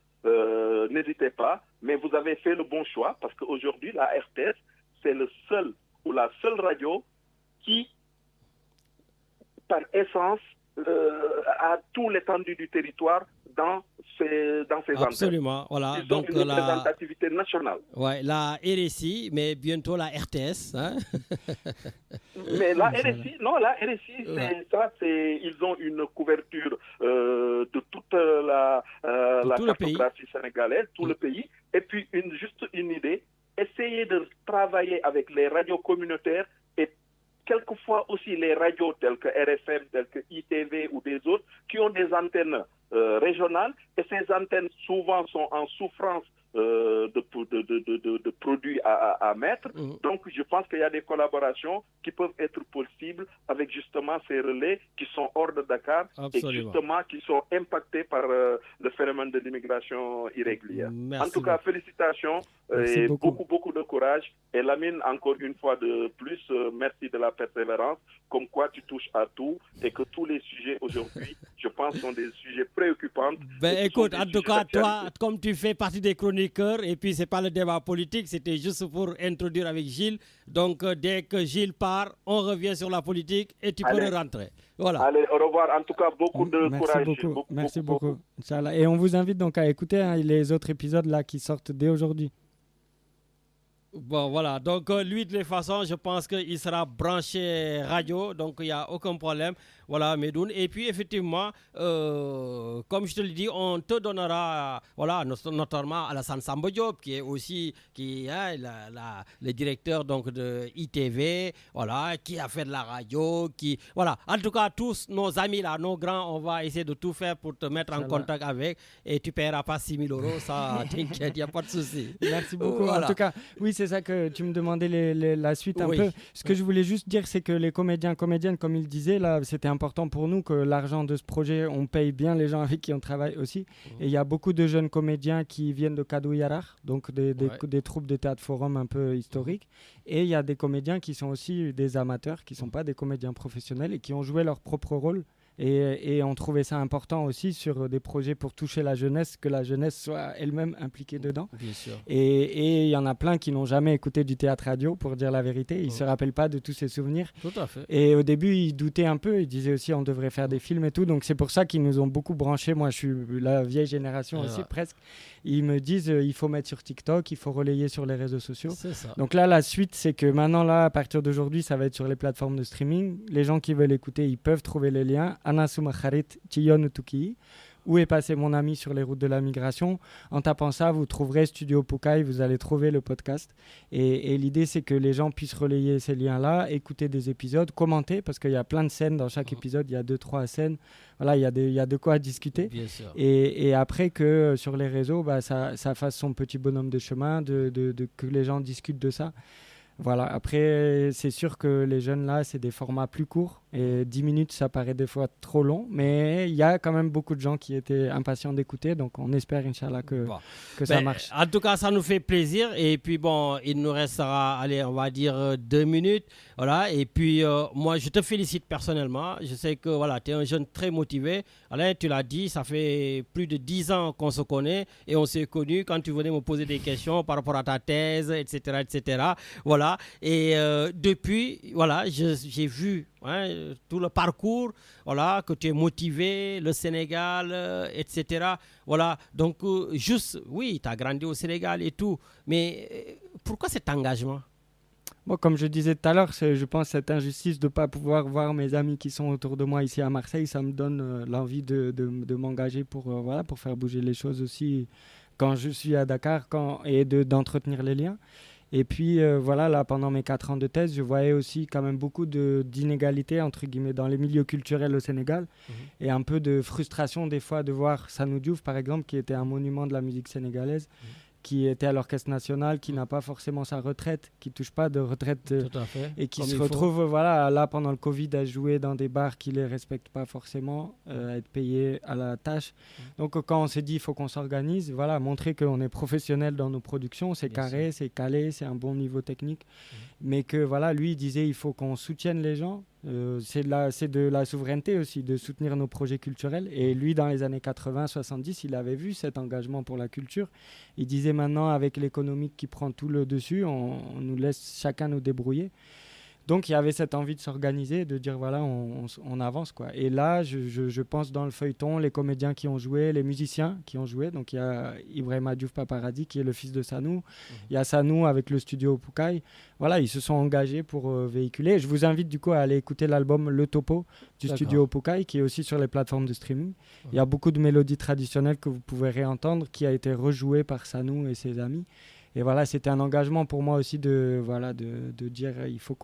n'hésitez pas. Mais vous avez fait le bon choix parce qu'aujourd'hui, la RTS, c'est le seul ou la seule radio qui, par essence, a tout l'étendue du territoire dans ses Absolument, antennes. voilà. Ils donc ont une représentativité nationale. Ouais, la RSI, mais bientôt la RTS. Hein? Mais la RSI, c'est ça, ils ont une couverture de toute la cartographie sénégalaise, tout le pays. Et puis, juste une idée, essayer de travailler avec les radios communautaires et quelquefois aussi les radios telles que RFM, telles que ITV ou des autres, qui ont des antennes régionales, et ces antennes souvent sont en souffrance de produits à mettre. Donc, je pense qu'il y a des collaborations qui peuvent être possibles avec justement ces relais qui sont hors de Dakar. Absolument. Et justement qui sont impactés par le phénomène de l'immigration irrégulière. Merci en tout cas, félicitations et beaucoup de courage. Et Lamine, encore une fois de plus, merci de la persévérance, comme quoi tu touches à tout et que tous les sujets aujourd'hui, je pense, sont des sujets préoccupants. Ben écoute, en tout cas, toi, comme tu fais partie des chroniqueurs, et puis c'est pas le débat politique, c'était juste pour introduire avec Gilles. Donc dès que Gilles part, on revient sur la politique et tu peux rentrer. Voilà. Allez, au revoir. En tout cas, beaucoup de courage. Merci beaucoup. Inch'Allah. Et on vous invite donc à écouter les autres épisodes là qui sortent dès aujourd'hui. Bon, voilà. Donc, lui, de toute façon, je pense qu'il sera branché radio. Donc, il n'y a aucun problème. Voilà, Medoun. Et puis, effectivement, comme je te l'ai dit, on te donnera, voilà, notamment Alassane Samba Diop, qui est aussi le directeur donc, de ITV, voilà, qui a fait de la radio, voilà. En tout cas, tous nos amis là, nos grands, on va essayer de tout faire pour te mettre en contact avec. Et tu ne paieras pas 6 000 €. Ça, t'inquiète, il n'y a pas de souci. Merci beaucoup. Voilà. En tout cas, oui, c'est ça que tu me demandais la suite un peu. Ce que je voulais juste dire, c'est que les comédiens, comédiennes, comme il disait, là, c'était important pour nous que l'argent de ce projet, on paye bien les gens avec qui on travaille aussi. Et il y a beaucoup de jeunes comédiens qui viennent de Kadou Yarar, donc des troupes de théâtre forum un peu historiques. Et il y a des comédiens qui sont aussi des amateurs, qui ne sont pas des comédiens professionnels et qui ont joué leur propre rôle. Et on trouvait ça important aussi sur des projets pour toucher la jeunesse, que la jeunesse soit elle-même impliquée dedans. Bien sûr. Et il y en a plein qui n'ont jamais écouté du théâtre radio, pour dire la vérité. Ils ne se rappellent pas de tous ces souvenirs. Tout à fait. Et au début, ils doutaient un peu. Ils disaient aussi on devrait faire des films et tout. Donc c'est pour ça qu'ils nous ont beaucoup branchés. Moi, je suis la vieille génération aussi, presque. Ils me disent il faut mettre sur TikTok, il faut relayer sur les réseaux sociaux. C'est ça. Donc là, la suite, c'est que maintenant, là, à partir d'aujourd'hui, ça va être sur les plateformes de streaming. Les gens qui veulent écouter, ils peuvent trouver les liens. Anasuma Kharit Tiyon Tuki. Où est passé mon ami sur les routes de la migration? En tapant ça, vous trouverez Studio Pukai, vous allez trouver le podcast. Et l'idée, c'est que les gens puissent relayer ces liens-là, écouter des épisodes, commenter, parce qu'il y a plein de scènes dans chaque épisode, il y a 2-3 scènes. Voilà, il y a de quoi discuter. Bien sûr. Et après que sur les réseaux, ça fasse son petit bonhomme de chemin, que les gens discutent de ça. Voilà, après, c'est sûr que les jeunes là, c'est des formats plus courts et 10 minutes, ça paraît des fois trop long, mais il y a quand même beaucoup de gens qui étaient impatients d'écouter, donc on espère, Inch'Allah, que ça marche. En tout cas, ça nous fait plaisir et puis bon, il nous restera, allez, on va dire 2 minutes, voilà, et puis moi, je te félicite personnellement, je sais que voilà, tu es un jeune très motivé, allez, tu l'as dit, ça fait plus de 10 ans qu'on se connaît et on s'est connus quand tu venais me poser des questions par rapport à ta thèse, etc., voilà. Et depuis, voilà, j'ai vu tout le parcours, voilà, que tu es motivé, le Sénégal, etc. Voilà, donc juste, oui, tu as grandi au Sénégal et tout, mais pourquoi cet engagement? Bon, comme je disais tout à l'heure, je pense cette injustice de ne pas pouvoir voir mes amis qui sont autour de moi ici à Marseille, ça me donne l'envie de m'engager pour faire bouger les choses aussi quand je suis à Dakar et d'entretenir les liens. Et puis voilà, là, pendant mes 4 ans de thèse, je voyais aussi quand même beaucoup d'inégalités, entre guillemets, dans les milieux culturels au Sénégal. Et un peu de frustration des fois de voir Sanou Diouf, par exemple, qui était un monument de la musique sénégalaise, qui était à l'Orchestre National, qui n'a pas forcément sa retraite, qui ne touche pas de retraite, et qui se retrouve voilà, là pendant le Covid à jouer dans des bars qui ne les respectent pas forcément, à être payé à la tâche. Donc quand on s'est dit il faut qu'on s'organise, voilà, montrer qu'on est professionnel dans nos productions, c'est carré, c'est calé, c'est un bon niveau technique, mais que voilà, lui il disait il faut qu'on soutienne les gens. C'est de la souveraineté aussi, de soutenir nos projets culturels. Et lui, dans les années 80-70, il avait vu cet engagement pour la culture. Il disait maintenant, avec l'économique qui prend tout le dessus, on nous laisse chacun nous débrouiller. Donc il y avait cette envie de s'organiser, de dire voilà, on avance, quoi. Et là, je pense dans le feuilleton, les comédiens qui ont joué, les musiciens qui ont joué. Donc il y a Ibrahima Diouf Paparazzi qui est le fils de Sanou. Il y a Sanou avec le studio Pukai. Voilà, ils se sont engagés pour véhiculer. Je vous invite du coup à aller écouter l'album Le Topo du studio Pukai, qui est aussi sur les plateformes de streaming. Il y a beaucoup de mélodies traditionnelles que vous pouvez réentendre, qui a été rejouée par Sanou et ses amis. Et voilà, c'était un engagement pour moi aussi de dire il faut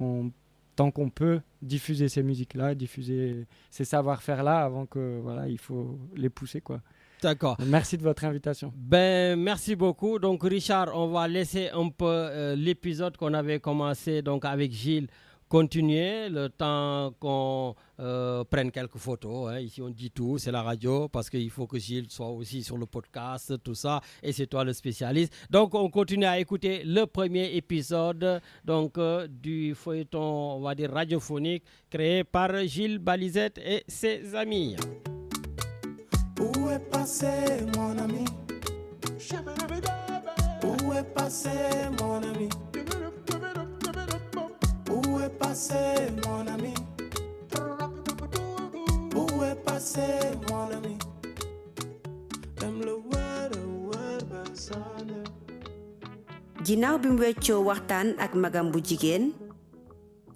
tant qu'on peut diffuser ces musiques-là, diffuser ces savoir-faire-là avant que il faut les pousser, quoi. D'accord. Merci de votre invitation. Merci beaucoup. Donc Richard, on va laisser un peu l'épisode qu'on avait commencé donc avec Gilles continuer le temps qu'on prenne quelques photos. Ici, on dit tout, c'est la radio, parce qu'il faut que Gilles soit aussi sur le podcast, tout ça, et c'est toi le spécialiste. Donc, on continue à écouter le premier épisode donc, du feuilleton, on va dire, radiophonique, créé par Gilles Balizette et ses amis. Où est passé mon ami? Où est passé mon ami? Où est passé mon ami? Où est passé mon ami? ginnaaw bi mu weccoo waxtaan ak magam bu jigéen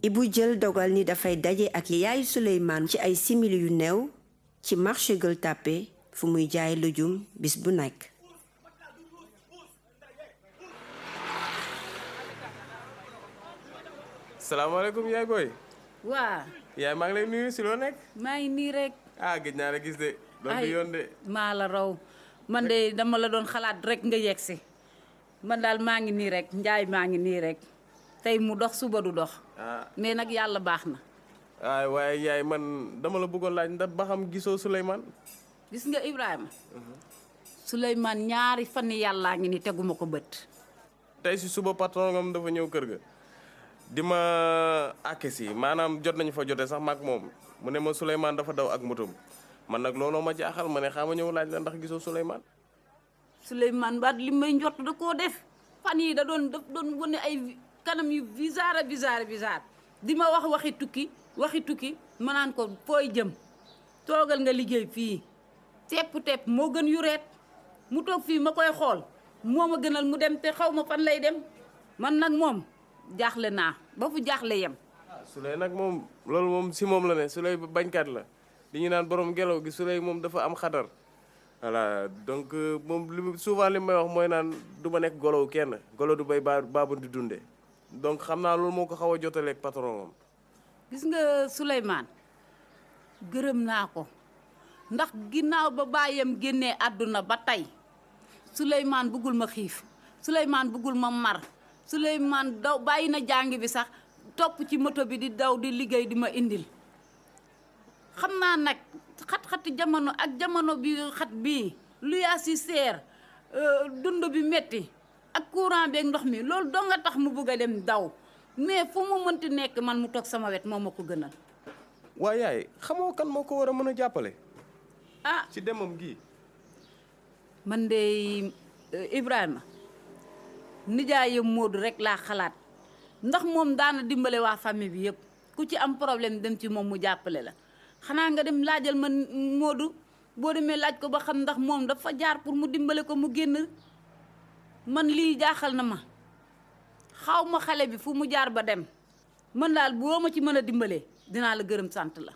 Ibou jël dogal ni dafay daje ak yaayu Souleymane ci ay simili yu néew ci marché Gueule Tapée fu muy jaay lujum bis bu nekk. salaamaaleykum yaay booy. waa. yaay maa ngi lay nuyu si loo nekk. maa ngi nii rek. gëj naa la gis de. doon di yoon de. maa la raw man de dama la doon xalaat rek nga yegg si man daal maa ngi nii rek njaay maa ngi nii rek tey mu dox suba du dox. mais nag yàlla baax na. waaye yaay man dama la bëggoon laaj ndax ba xam gisoo Souleymane. gis nga Ibrahima. Souleymane ñaari fan yàllaa ngi ni teguma ko bët. tey si suba patron ngam dafa ñëw kër ga. di ma àkke si maanaam jot nañu fa jote sax maag moom mu ne ma Souleymane dafa daw ak motom man nag looloo ma jaaxal ma ne xaama ñëw laaj la ndax gisoo Souleymane. Souleymane baat li may njott da koo def fan yi daf doon wane ay kanam yu bizarre di ma wax waxi tukki ma naan ko fooy jëm toogal nga liggéey fii tepp moo gën yu reet mu toog fii ma koy xool moo ma gënal mu dem te xaw ma fan lay dem man nag moom jaaxle naa ba fu jaaxle yem. Souley nag moom loolu moom si moom la ne Souley bañkat la li ñu naan borom ngelaw gi Souley moom dafa am xadar voilà donc moom souvent li may wax mooy naan du ma nekk golow kenn golo du bay baabu di dunde donc xam naa loolu moo ko xaw a jotaleeg patron moom. gis nga Souleymane gërëm naa ko ndax ginnaaw ba baayam génnee àdduna ba tey Souleymane bëggul ma xiif Souleymane bëggul ma mar Souleymane daw bàyyi na jàng bi sax topp ci moto bi di daw di liggéey di ma indil xam naa nag xat-xati jamono ak jamono bi xat bii lu yaa si seer dund bi metti ak courant bi ak ndox mi loolu doo nga tax mu bëgg a dem daw mais fu mu mënti nekk man mu toog sama wet moo ma ko gënal. waaye yaay xamoo kan moo ko war a mën a jàppale. ci demam gi. man de Ibrahima nijaayam Modou rek laa xalaat ndax moom daana dimbale waa famille bi yëpp ku ci am problème dem ci moom mu jàppale la xanaa nga dem laajal ma Modou boo demee laaj ko ba xam ndax moom dafa jaar pour mu dimbale ko mu génn man lii jaaxal na ma xaw ma xale bi fu mu jaar ba dem man daal boo ma ci mën a dimbalee dinaa la gërëm sant la.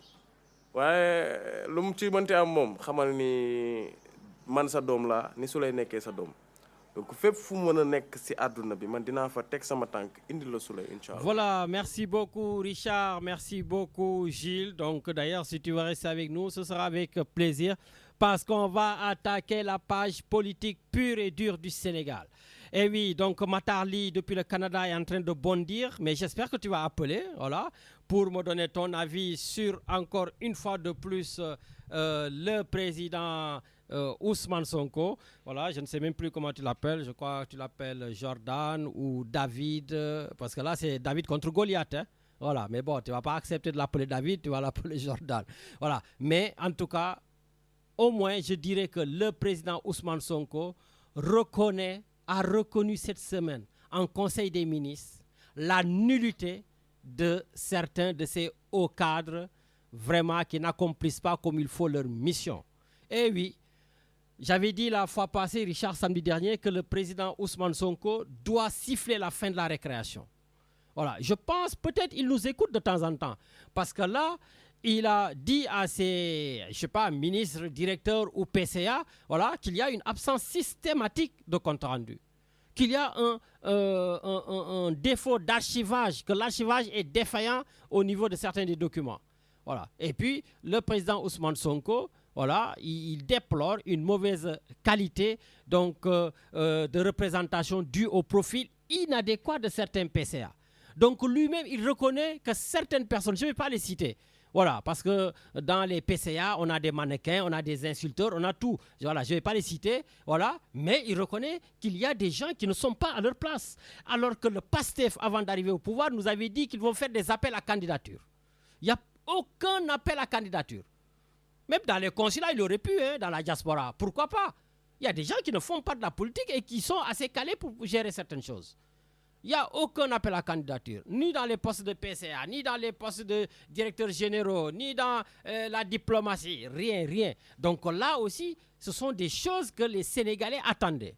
waaye lu mu ci mënti am moom xamal ni man sa doom laa ni su lay nekkee sa doom. Donc, voilà, merci beaucoup Richard, merci beaucoup Gilles. Donc d'ailleurs, si tu veux rester avec nous, ce sera avec plaisir parce qu'on va attaquer la page politique pure et dure du Sénégal. Et oui, donc Matarli depuis le Canada est en train de bondir, mais j'espère que tu vas appeler, voilà, pour me donner ton avis sur encore une fois de plus le président Ousmane Sonko. Voilà, je ne sais même plus comment tu l'appelles. Je crois que tu l'appelles Jordan ou David, parce que là c'est David contre Goliath. Hein? Voilà, mais bon, tu ne vas pas accepter de l'appeler David, tu vas l'appeler Jordan. Voilà, mais en tout cas, au moins je dirais que le président Ousmane Sonko a reconnu cette semaine en Conseil des ministres la nullité de certains de ces hauts cadres vraiment qui n'accomplissent pas comme il faut leur mission. Et oui, j'avais dit la fois passée, Richard, samedi dernier, que le président Ousmane Sonko doit siffler la fin de la récréation. Voilà, je pense peut-être il nous écoute de temps en temps parce que là, il a dit à ses, je sais pas, ministres, directeurs ou PCA, voilà, qu'il y a une absence systématique de compte rendu, qu'il y a un défaut d'archivage, que l'archivage est défaillant au niveau de certains des documents. Voilà. Et puis, le président Ousmane Sonko, voilà, il déplore une mauvaise qualité donc, de représentation due au profil inadéquat de certains PCA. Donc lui-même, il reconnaît que certaines personnes, je ne vais pas les citer, voilà, parce que dans les PCA, on a des mannequins, on a des insulteurs, on a tout. Voilà, je ne vais pas les citer, voilà, mais il reconnaît qu'il y a des gens qui ne sont pas à leur place. Alors que le PASTEF, avant d'arriver au pouvoir, nous avait dit qu'ils vont faire des appels à candidature. Il n'y a aucun appel à candidature. Même dans les consulats, il aurait pu, hein, dans la diaspora. Pourquoi pas? Il y a des gens qui ne font pas de la politique et qui sont assez calés pour gérer certaines choses. Il n'y a aucun appel à candidature, ni dans les postes de PCA, ni dans les postes de directeurs généraux, ni dans la diplomatie, rien. Donc là aussi, ce sont des choses que les Sénégalais attendaient.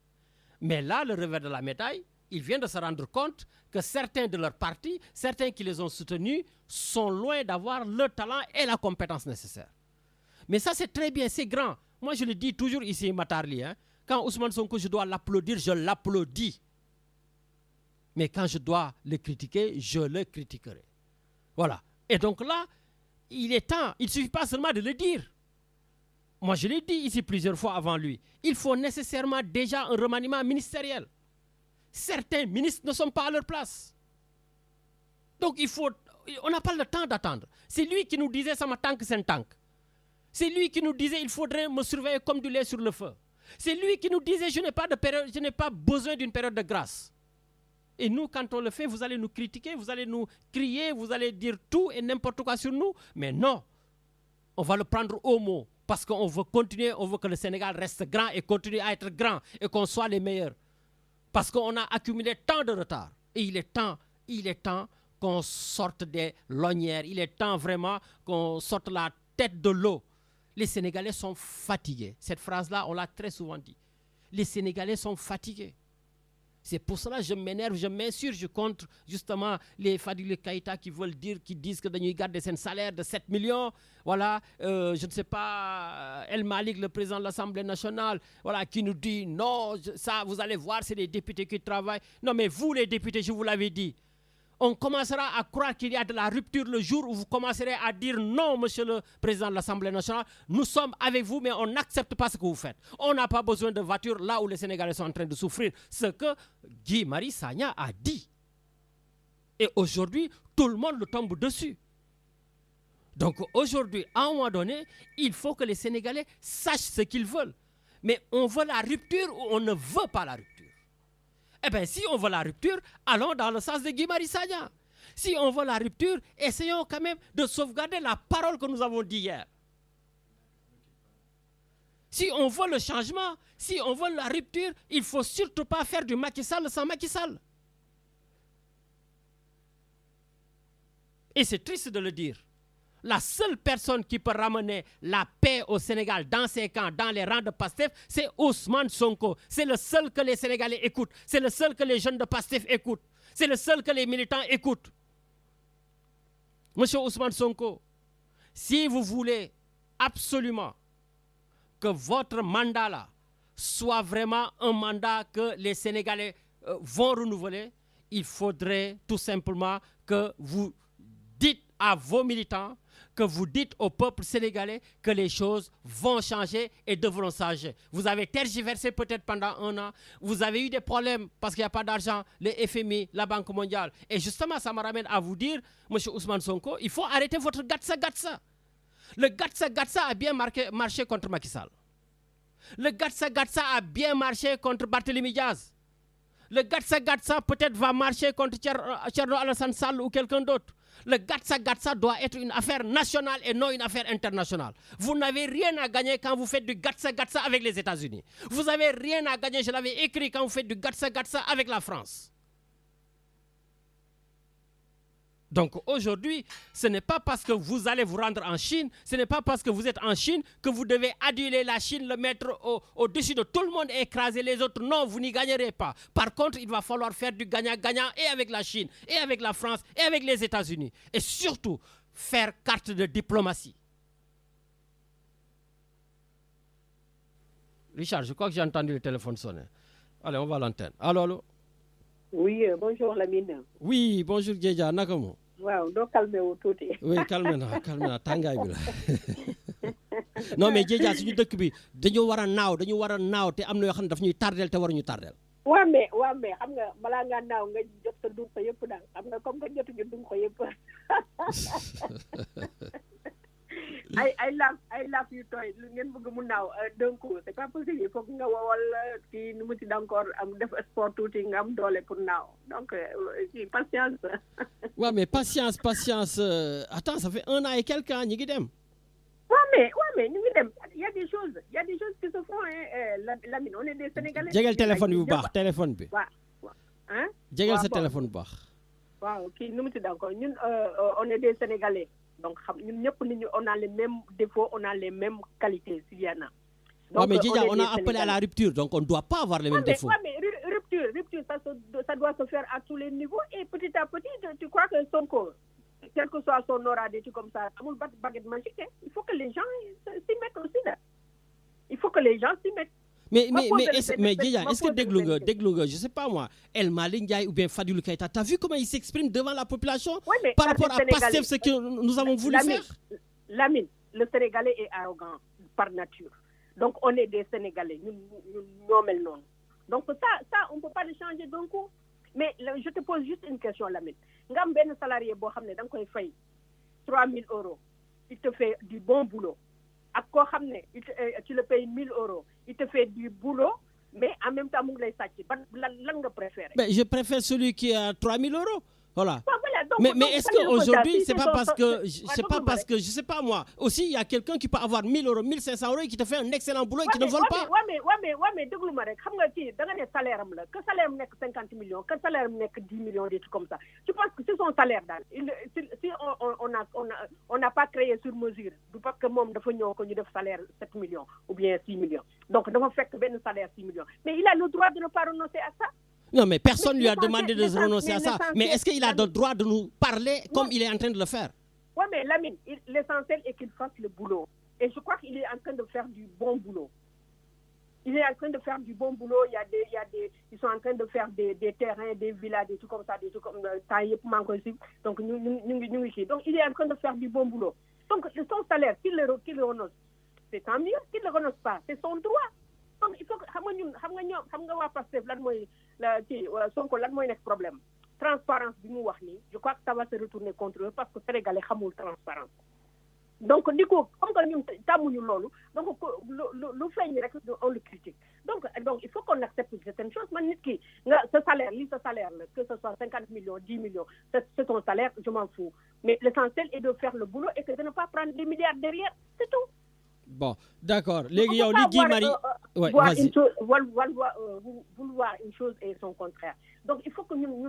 Mais là, le revers de la médaille, il vient de se rendre compte que certains de leurs partis, certains qui les ont soutenus, sont loin d'avoir le talent et la compétence nécessaire. Mais ça, c'est très bien, c'est grand. Moi, je le dis toujours ici, Matarli, quand Ousmane Sonko, je dois l'applaudir, je l'applaudis. Mais quand je dois le critiquer, je le critiquerai. Voilà. Et donc là, il est temps, il ne suffit pas seulement de le dire. Moi, je l'ai dit ici plusieurs fois avant lui. Il faut nécessairement déjà un remaniement ministériel. Certains ministres ne sont pas à leur place. Donc, on n'a pas le temps d'attendre. C'est lui qui nous disait, ça m'a tank, c'est un tank. C'est lui qui nous disait, il faudrait me surveiller comme du lait sur le feu. C'est lui qui nous disait, je n'ai pas besoin d'une période de grâce. Et nous, quand on le fait, vous allez nous critiquer, vous allez nous crier, vous allez dire tout et n'importe quoi sur nous. Mais non, on va le prendre au mot. Parce qu'on veut continuer, on veut que le Sénégal reste grand et continue à être grand et qu'on soit les meilleurs. Parce qu'on a accumulé tant de retard. Et il est temps qu'on sorte des lonières. Il est temps vraiment qu'on sorte la tête de l'eau. Les Sénégalais sont fatigués. Cette phrase-là, on l'a très souvent dit. Les Sénégalais sont fatigués. C'est pour cela que je m'énerve, je m'insurge contre justement les Fadilou Keïta qui disent que nous gardons un salaire de 7 millions. Voilà, je ne sais pas, El Malik, le président de l'Assemblée nationale, voilà, qui nous dit non, ça vous allez voir, c'est les députés qui travaillent. Non, mais vous les députés, je vous l'avais dit, on commencera à croire qu'il y a de la rupture le jour où vous commencerez à dire non, monsieur le président de l'Assemblée nationale, nous sommes avec vous, mais on n'accepte pas ce que vous faites. On n'a pas besoin de voitures là où les Sénégalais sont en train de souffrir. Ce que Guy Marius Sagna a dit. Et aujourd'hui, tout le monde le tombe dessus. Donc aujourd'hui, à un moment donné, il faut que les Sénégalais sachent ce qu'ils veulent. Mais on veut la rupture ou on ne veut pas la rupture. Eh bien, si on veut la rupture, allons dans le sens de Guy Marius Sagna. Si on veut la rupture, essayons quand même de sauvegarder la parole que nous avons dit hier. Si on veut le changement, si on veut la rupture, il ne faut surtout pas faire du Macky Sall sans Macky Sall. Et c'est triste de le dire. La seule personne qui peut ramener la paix au Sénégal dans ses camps, dans les rangs de Pastef, c'est Ousmane Sonko. C'est le seul que les Sénégalais écoutent. C'est le seul que les jeunes de Pastef écoutent. C'est le seul que les militants écoutent. Monsieur Ousmane Sonko, si vous voulez absolument que votre mandat là soit vraiment un mandat que les Sénégalais vont renouveler, il faudrait tout simplement que vous dites à vos militants, que vous dites au peuple sénégalais que les choses vont changer et devront changer. Vous avez tergiversé peut-être pendant un an, vous avez eu des problèmes parce qu'il n'y a pas d'argent, le FMI, la Banque mondiale. Et justement, ça me ramène à vous dire, M. Ousmane Sonko, il faut arrêter votre gatsa-gatsa. Le gatsa-gatsa a bien marché contre Macky Sall. Le gatsa-gatsa a bien marché contre Barthélémy Diaz. Le gatsa-gatsa peut-être va marcher contre Thierno Alassane Sall ou quelqu'un d'autre. Le gatsa-gatsa doit être une affaire nationale et non une affaire internationale. Vous n'avez rien à gagner quand vous faites du gatsa-gatsa avec les États-Unis. Vous n'avez rien à gagner, je l'avais écrit, quand vous faites du gatsa-gatsa avec la France. Donc aujourd'hui, ce n'est pas parce que vous allez vous rendre en Chine, ce n'est pas parce que vous êtes en Chine que vous devez aduler la Chine, le mettre au-dessus de tout le monde et écraser les autres. Non, vous n'y gagnerez pas. Par contre, il va falloir faire du gagnant-gagnant et avec la Chine, et avec la France, et avec les États-Unis. Et surtout, faire carte de diplomatie. Richard, je crois que j'ai entendu le téléphone sonner. Allez, on va à l'antenne. Allô? Oui, bonjour Lamine. Oui, bonjour Djedja, nakamu. Waaw, do calmer wu tuuti. Oui, calme na tàngaay bi la. Non mais Djedja suñu dëkk bi dañu war a naaw te am na yoo xam ne daf ñuy tardel te waruñu tardel. waaw mais xam nga balaa ngaa naaw nga jot sa dugg ko yëpp daal xam nga comme que jotuñu dugg ko yëpp. ay laaf yu tooy lu ngeen bëgg mu naaw donc c'est pas possible il faut que nga wowal kii nu mu ci encore am def sport tuuti nga am doole pour naaw donc patience. Ouais mais patience attends ça fait 1 an et quelques ans ñi ngi dem. Ouais mais ñu ngi dem il y a des choses qui se font Lamine on est des Sénégalais. jegel téléphone bu baax téléphone bi. waaw hein. jegel sa téléphone bu baax. waaw kii nu mu ci encore ñun on est des Sénégalais. Donc, on a les mêmes défauts, on a les mêmes qualités, s'il y en a. Donc, mais Djedja, on a appelé à la rupture, donc on ne doit pas avoir les mêmes défauts. Mais rupture, ça doit se faire à tous les niveaux. Et petit à petit, tu crois que Sonko, quel que soit son aura d'études comme ça, amul baguette magique. Il faut que les gens s'y mettent aussi là. Il faut que les gens s'y mettent. Mais Djeya, est-ce que Deglouga, je sais pas moi, El Malick Ndiaye ou bien Fadilou Keïta, t'as vu comment il s'exprime devant la population par rapport à Pastef, ce que nous avons voulu faire? Lamine, le Sénégalais est arrogant par nature. Donc on est des Sénégalais, nous non. Donc ça, on ne peut pas le changer d'un coup. Mais je te pose juste une question, Lamine. Nga am benn salarié boo xam ne da nga koy fay 3 000 €, il te fait du bon boulot. Ak koo xam ne tu le payes 1 000 €, il te fait du boulot, mais en même temps mu ngi lay sàcc. Lan nga préféré? Ben, je préfère celui qui a 3 000 €. Voilà. Donc, mais est-ce qu'aujourd'hui, c'est pas parce que, je sais pas moi, aussi il y a quelqu'un qui peut avoir 1 000 €, 1 500 € et qui te fait un excellent boulot et qui ne vole pas. mais déglu ma rek xam nga kii da nga ne salaire am la que salaire am nekk 50 millions que salaire am nekk 10 millions des trucs comme ça. Tu penses que c'est son salaire daal si on n'a pas créé sur mesure du parce que moom dafa ñëw ko ñu def salaire 7 millions ou bien 6 millions donc dafa fekk benn salaire 6 millions mais il a le droit de ne pas renoncer à ça. Non, mais personne ne lui a demandé de renoncer à ça. Mais est-ce qu'il a le droit de nous parler comme il est en train de le faire? Oui, mais Lamine, l'essentiel est qu'il fasse le boulot. Et je crois qu'il est en train de faire du bon boulot. Il est en train de faire du bon boulot. Ils sont en train de faire des terrains, des villas, des trucs comme ça, des trucs comme ça. Donc, donc, il est en train de faire du bon boulot. Donc, son salaire, qu'il renonce, c'est tant mieux. Qu'il ne renonce pas, c'est son droit. Donc, il faut que xam nga waa Pastef lan mooy Sonko lan mooy nekk problème transparence bi mu wax nii je crois que ça va se retourner contre eux parce que Sénégalais xamul transparence donc di ko comme que ñun tàmmuñu loolu donc lu feeñ rek on le critique donc il faut qu'on accepte certaines choses man nit ki nga sa salaire la que ce soit 50 millions 10 millions c'est ton salaire je m'en fous mais l'essentiel est de faire le boulot et que de ne pas prendre des milliards derrière c'est tout. Bon, d'accord. Les gars, Guy Marie, vouloir une chose et son contraire. Donc il faut que nous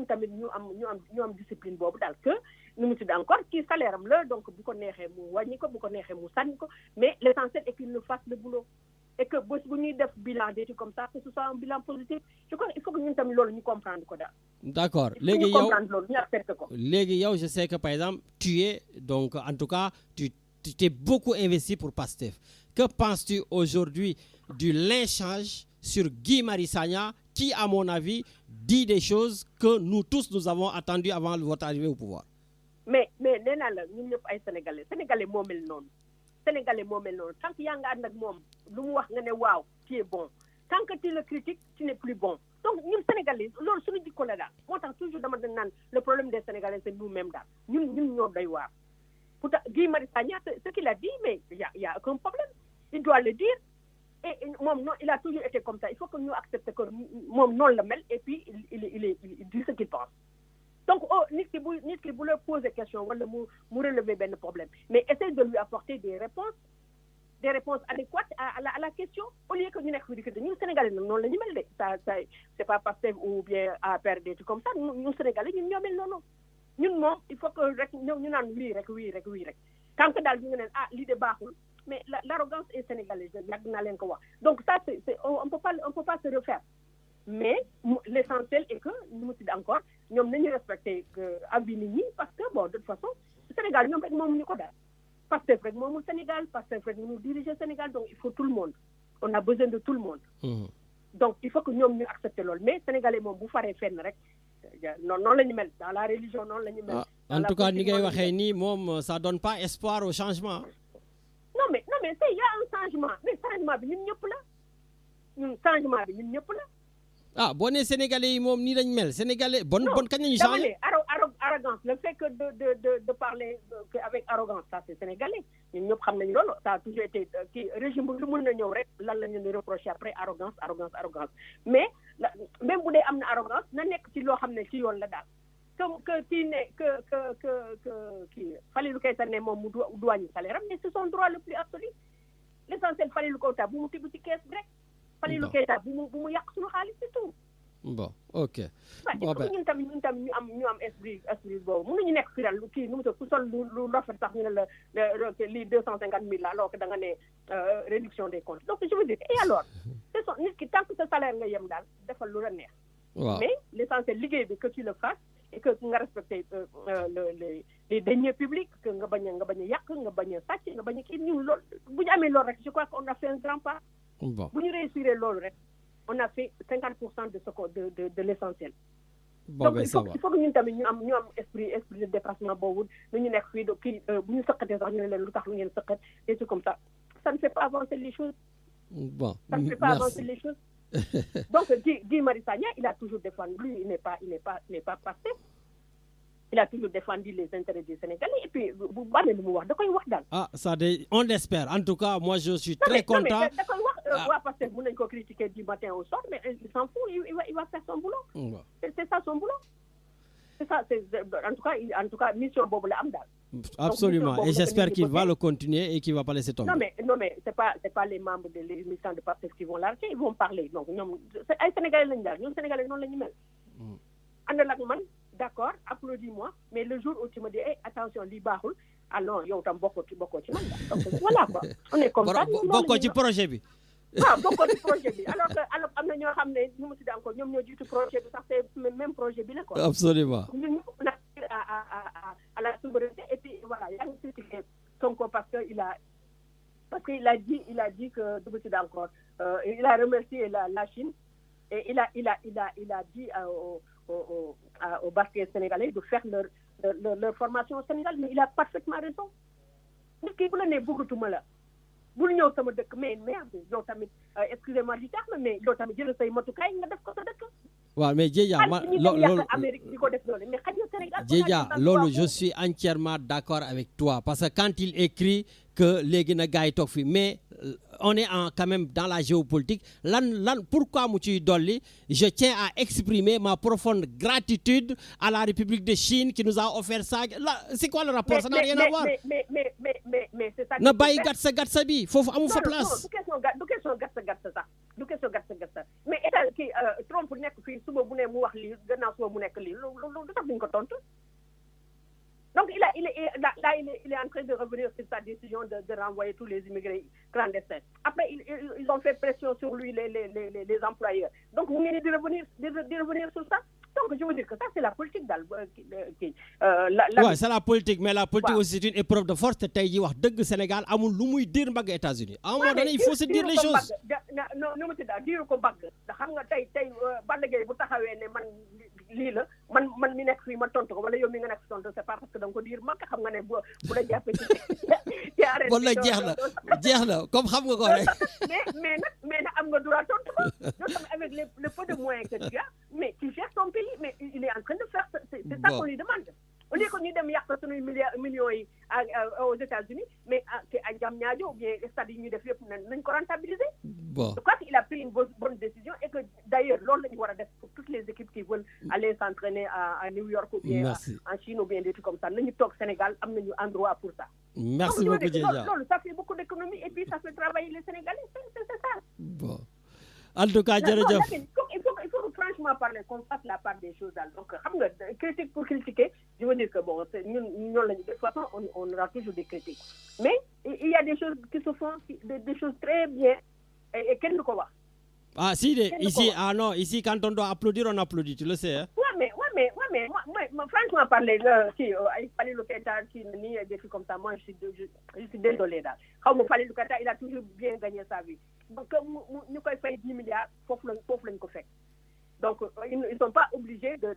am discipline bobu dal que nous tudd encore qui salaire am la donc bu ko nexé mu wañi ko bu ko nexé mu sanni ko mais l'essentiel est qu'il nous fasse le boulot et que bu ñuy def bilan d'études comme ça que ce soit un bilan positif. Je crois qu'il faut que nous tamit lolu ñu comprendre ko dal. D'accord. Les gars, je sais que par exemple, tu es donc en tout cas tu t'es beaucoup investi pour Pastef. Que penses-tu aujourd'hui du lynchage sur Guy Marius Sagna qui, à mon avis, dit des choses que nous tous nous avons attendues avant votre arrivée au pouvoir? Mais nee naa la ñun ñëpp ay sénégalais moo mel noonu tant que yaa nga ànd ak moom lu mu wax nga ne waaw tu es bon tant que tu le critiques tu n'es plus bon donc ñun sénégalais loolu suñu jikko la daal moo tax toujours dama dañ naan le problème des sénégalais c'est nous-mêmes daal ñun ñoo doy waar. Pourtant, Guy Marius Sagna, ce qu'il a dit, mais il y a aucun problème. Il doit le dire. Et il a toujours été comme ça. Il faut que nous acceptions que mon non le mêle et puis il dit ce qu'il pense. Donc, ni qu'il voulait poser des questions, ou nous relever ben problème. Mais essaye de lui apporter des réponses adéquates à la question. Au lieu que nous nous Sénégalais, non le mêle. Ça c'est pas Pastef ou bien à perdre des trucs comme ça. Nous Sénégalais, nous non. Ñun moom il faut que rek ñu naan wii rek quand que daal ñu ngi naan lii de baaxul mais l'arrogance est sénégalaise yàgg naa leen ko wax donc ça c'est on peut pas se refaire mais l'essentiel est que ñu mu tudd encore ñoom nañu respecter avis nit ñi parce que bon de toute façon Sénégal ñoom rek moomu ñu ko daal Pastef rek moomul Sénégal Pastef rek ñu diriger Sénégal donc il faut tout le monde on a besoin de tout le monde donc il faut que ñoom ñu accepter loolu mais sénégalais moom bu faree fenn rek non la ñu mel dans la religion non la ñu mel. En tout cas ni ngay waxee nii moom ça donne pas espoir au changement. non mais c'est il y a un changement mais changement bi ñun ñëpp la. boo nee sénégalais yi moom nii lañ mel sénégalais bon kañ lañu changé. Arrogance le fait que de parler avec arrogance ça c'est sénégalais ñun ñëpp xam nañ loolu ça a toujours été kii régime bu lu mën na ñëw rek lan la ñu reprocher après arrogance mais même bu dee am na arrogance na nekk ci loo xam ne ci yoon la daal que kii ne que kii Falilou Keïta ne moom mu du wàññi salaire am mais c'est son droit le plus absolu l'essentiel Falilou Keïta bu mu tibb ci kees bi rek Falilou Keïta bu mu yàq suñu xaalis c'est tout. Bon, ok. Bon, ñun tamit ñu am esprit boobu mënuñu nekk fi daal kii nu mu ku sol lu rafet sax ñu ne la lii 250 000 la alors que da nga ne réduction des comptes donc je veux dire et alors c'est ça nit ki tant que sa salaire nga yem daal defal lu la neex Mais l'essentiel, que tu le fasses et que tu respectes les deniers publics, que tu je crois qu'on a fait un grand pas. Bon. Vous réussir on a fait 50% de l'essentiel. Bon, donc ben, il faut que nous ayons un esprit de dépassement et tout comme ça. Ça ne fait pas avancer les choses. Bon, Ça ne fait pas avancer les choses. Donc Guy Marius Sagna, il a toujours défendu, lui, il n'est pas passé. Il a toujours défendu les intérêts des Sénégalais. Et puis, vous parlez de moi, de quoi il va. Ah, ça, on l'espère. En tout cas, moi, je suis très content. Parce que vous n'avez pas critiqué du matin au soir, mais il s'en fout, il va faire son boulot. C'est ça son boulot. C'est ça, en tout cas, mission Bobo Amdal. Absolument. Et j'espère qu'il va le continuer et qu'il ne va pas laisser tomber. Non, mais ce n'est pas les membres de l'émission de parti qui vont l'arrêter, ils vont parler. Donc, c'est les Sénégalais, nous, Sénégalais, non, les d'accord, applaudis-moi, mais le jour où tu me dis, hey, attention, libarul, alors, yo, tam boko ci man. Donc, voilà, quoi. On est comme ça. Boko ci projet bi. Ah, boko ci projet bi. Alors, amna ñoo xamné ñu ci encore ñom ñoo jitu projet bi sax c'est même projet bi la quoi. Absolument. On a à la souveraineté et puis voilà, il y a une critique Sonko parce qu'il a dit que encore il a remercié la Chine et il a dit au basket sénégalais de faire leur formation au Sénégal, mais il a parfaitement raison. Nit ki bu la nee bëggatuma la bul ñëw sama dëkk mais merde yow tamit excusez-moi du terme mais yow tamit jël say matukaay nga def ko sa dëkk. waaw mais Djeja loolu je suis entièrement d'accord avec toi parce que quand il écrit que léegi na gars yi toog fi mais on est quand même dans la géopolitique pourquoi mu ciy dolli je tiens à exprimer ma profonde gratitude à la République de Chine qui nous a offert ça là c'est quoi le rapport ça n'a rien à voir mais c'est ça na bàyyi gatsa bi foofu amu fa place du question gatsa mais état kii Trump nekk fii suba bu ne mu wax lii gannaaw suba mu nekk lii lu tax duñ ko tontu. Donc il est en train de revenir sur sa décision de renvoyer tous les immigrés clandestins. Après ils ont fait pression sur lui les employeurs. Donc vous venez de revenir sur ça. Donc je veux dire que ça c'est la politique ouais, c'est la politique mais la politique aussi c'est une épreuve de force te tey ji wax dëgg Sénégal amul lu muy dire mbagg États-Unis. À un moment donné il faut se dire les choses. non mu tudda diiru ko mbagg da xam nga tey Balla Gaye bu taxawee ne man lii la man mi nekk fii ma tontu ko wala yow mi nga nekk tontu c'est pas parce que da nga ko diir mbagg xam nga ne bu la jàppee ci arrêté bon nag jeex na comme xam nga ko rek mais nag am nga droit tontu ko donc avec le peu de moyens que tu as mais tu gères ton pays mais il est en train de faire c'est ça qu'on lui demande au lieu que ñu dem yàq suñuy millions yi aux États-Unis mais à Diamniadio ou bien stade yi ñu def yëpp nañ ko rentabiliser. Bon. Je crois qu'il a pris une bonne décision et que d'ailleurs loolu la ñu war a def pour toutes les équipes qui veulent aller s'entraîner à New York ou bien en Chine ou bien des trucs comme ça nañu toog Sénégal am nañu endroit pour ça. Merci beaucoup Djeja. Loolu ça fait beaucoup d'économies et puis ça fait travailler les Sénégalais c'est ça. Bon. En tout cas jërëjëf. Il faut franchement parler qu'on fasse la part des choses daal donc xam nga critique pour critiquer je veux dire que bon ñun lañu de toute façon on aura toujours des critiques mais il y a des choses qui se font des choses très bien et kenn du ko wax. Ah si ici non ici quand on doit applaudir on applaudit tu le sais hein. Ouais mais moi franchement parler ay Fallou Keita qui ni des trucs comme ça moi je suis désolé daal xaw ma Fallou Keita il a toujours bien gagné sa vie donc ñu koy fay 10 milliards foofu lañ ko fekk. Donc, ils ne sont pas obligés de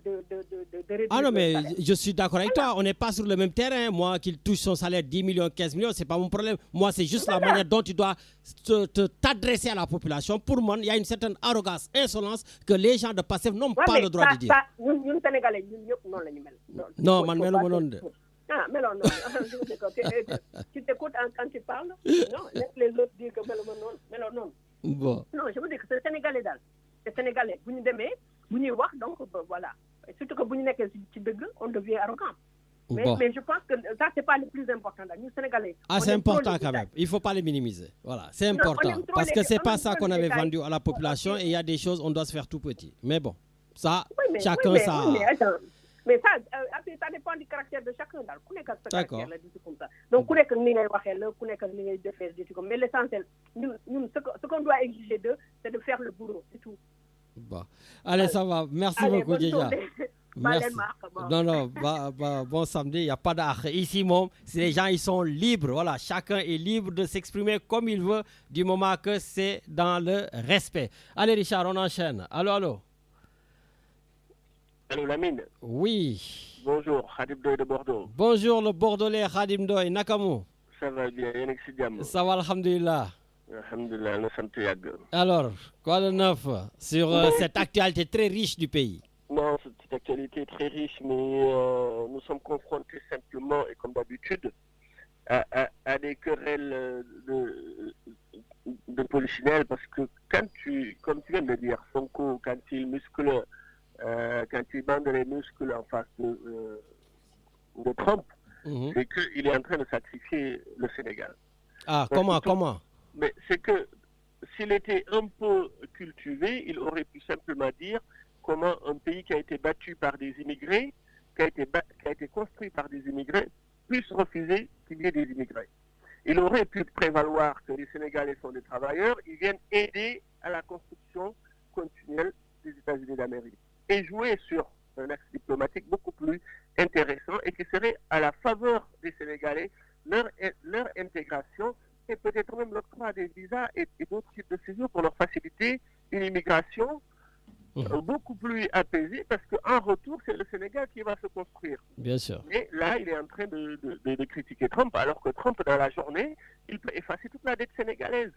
réduire. Ah non, mais je suis d'accord avec toi. On n'est pas sur le même terrain. Moi, qu'il touche son salaire 10 millions, 15 millions, c'est pas mon problème. Moi, c'est juste la manière dont tu dois t'adresser à la population. Pour moi, il y a une certaine arrogance, insolence que les gens de Pastef n'ont pas le droit de dire. Ñun Sénégalais, ñun ñëpp non lañu mel. Non, man meluma non de. Ah, mais non. Tu t'écoutes quand tu parles. Non, laisse les autres dire que meluma non. Bon. Non, je veux dire que c'est Sénégalais daal. Les Sénégalais bu ñu demee bu ñuy wax donc voilà surtout que bu ñu nekkee ci dëgg on devient arrogant. Mais je pense que ça c'est pas le plus important là. Nous Sénégalais. Ah c'est important quand même. Il faut pas les minimiser. Voilà, c'est important parce que c'est pas ça qu'on avait vendu à la population et il y a des choses on doit se faire tout petit. Mais bon, ça chacun ça. Mais ça dépend du caractère de chacun daal ku nekk ak sa caractère la di comme ça. Donc ku nekk ni ngay waxee la ku nekk ni ngay defee di comme mais l'essentiel ñun ce qu'on doit exiger d'eux c'est de faire le boulot c'est tout. Bon. Allez, ça va. Merci Allez, beaucoup, bonne Djeja. journée. Merci. Non, bon samedi, il n'y a pas d'arrêt. Ici, les gens, ils sont libres. Voilà, chacun est libre de s'exprimer comme il veut, du moment que c'est dans le respect. Allez, Richard, on enchaîne. Allô. Allô, Lamine. Oui. Bonjour, Khadim Doy de Bordeaux. Bonjour, le Bordelais Khadim Doy. Nakamu. Ça va bien, Yannick Sidiam. Ça va, alhamdulillah. Alhamdulillah, nous sommes yag. Alors, quoi de neuf sur cette actualité très riche du pays? Non, c'est une actualité très riche, mais nous sommes confrontés simplement, et comme d'habitude, à des querelles de polichinelles, parce que comme tu viens de le dire, Sonko, quand il muscle, quand il bande les muscles en face de Trump, c'est qu'il est en train de sacrifier le Sénégal. Ah, comment Mais c'est que s'il était un peu cultivé, il aurait pu simplement dire comment un pays qui a été battu par des immigrés, qui a été construit par des immigrés, puisse refuser qu'il y ait des immigrés. Il aurait pu prévaloir que les Sénégalais sont des travailleurs, ils viennent aider à la construction continuelle des États-Unis d'Amérique. Et jouer sur un axe diplomatique beaucoup plus intéressant et qui serait à la faveur des Sénégalais, leur intégration et peut-être même l'octroi des visas et d'autres types de séjours pour leur faciliter une immigration beaucoup plus apaisée, parce qu'en retour, c'est le Sénégal qui va se construire. Bien sûr. Mais là, il est en train de critiquer Trump, alors que Trump, dans la journée, il peut effacer toute la dette sénégalaise.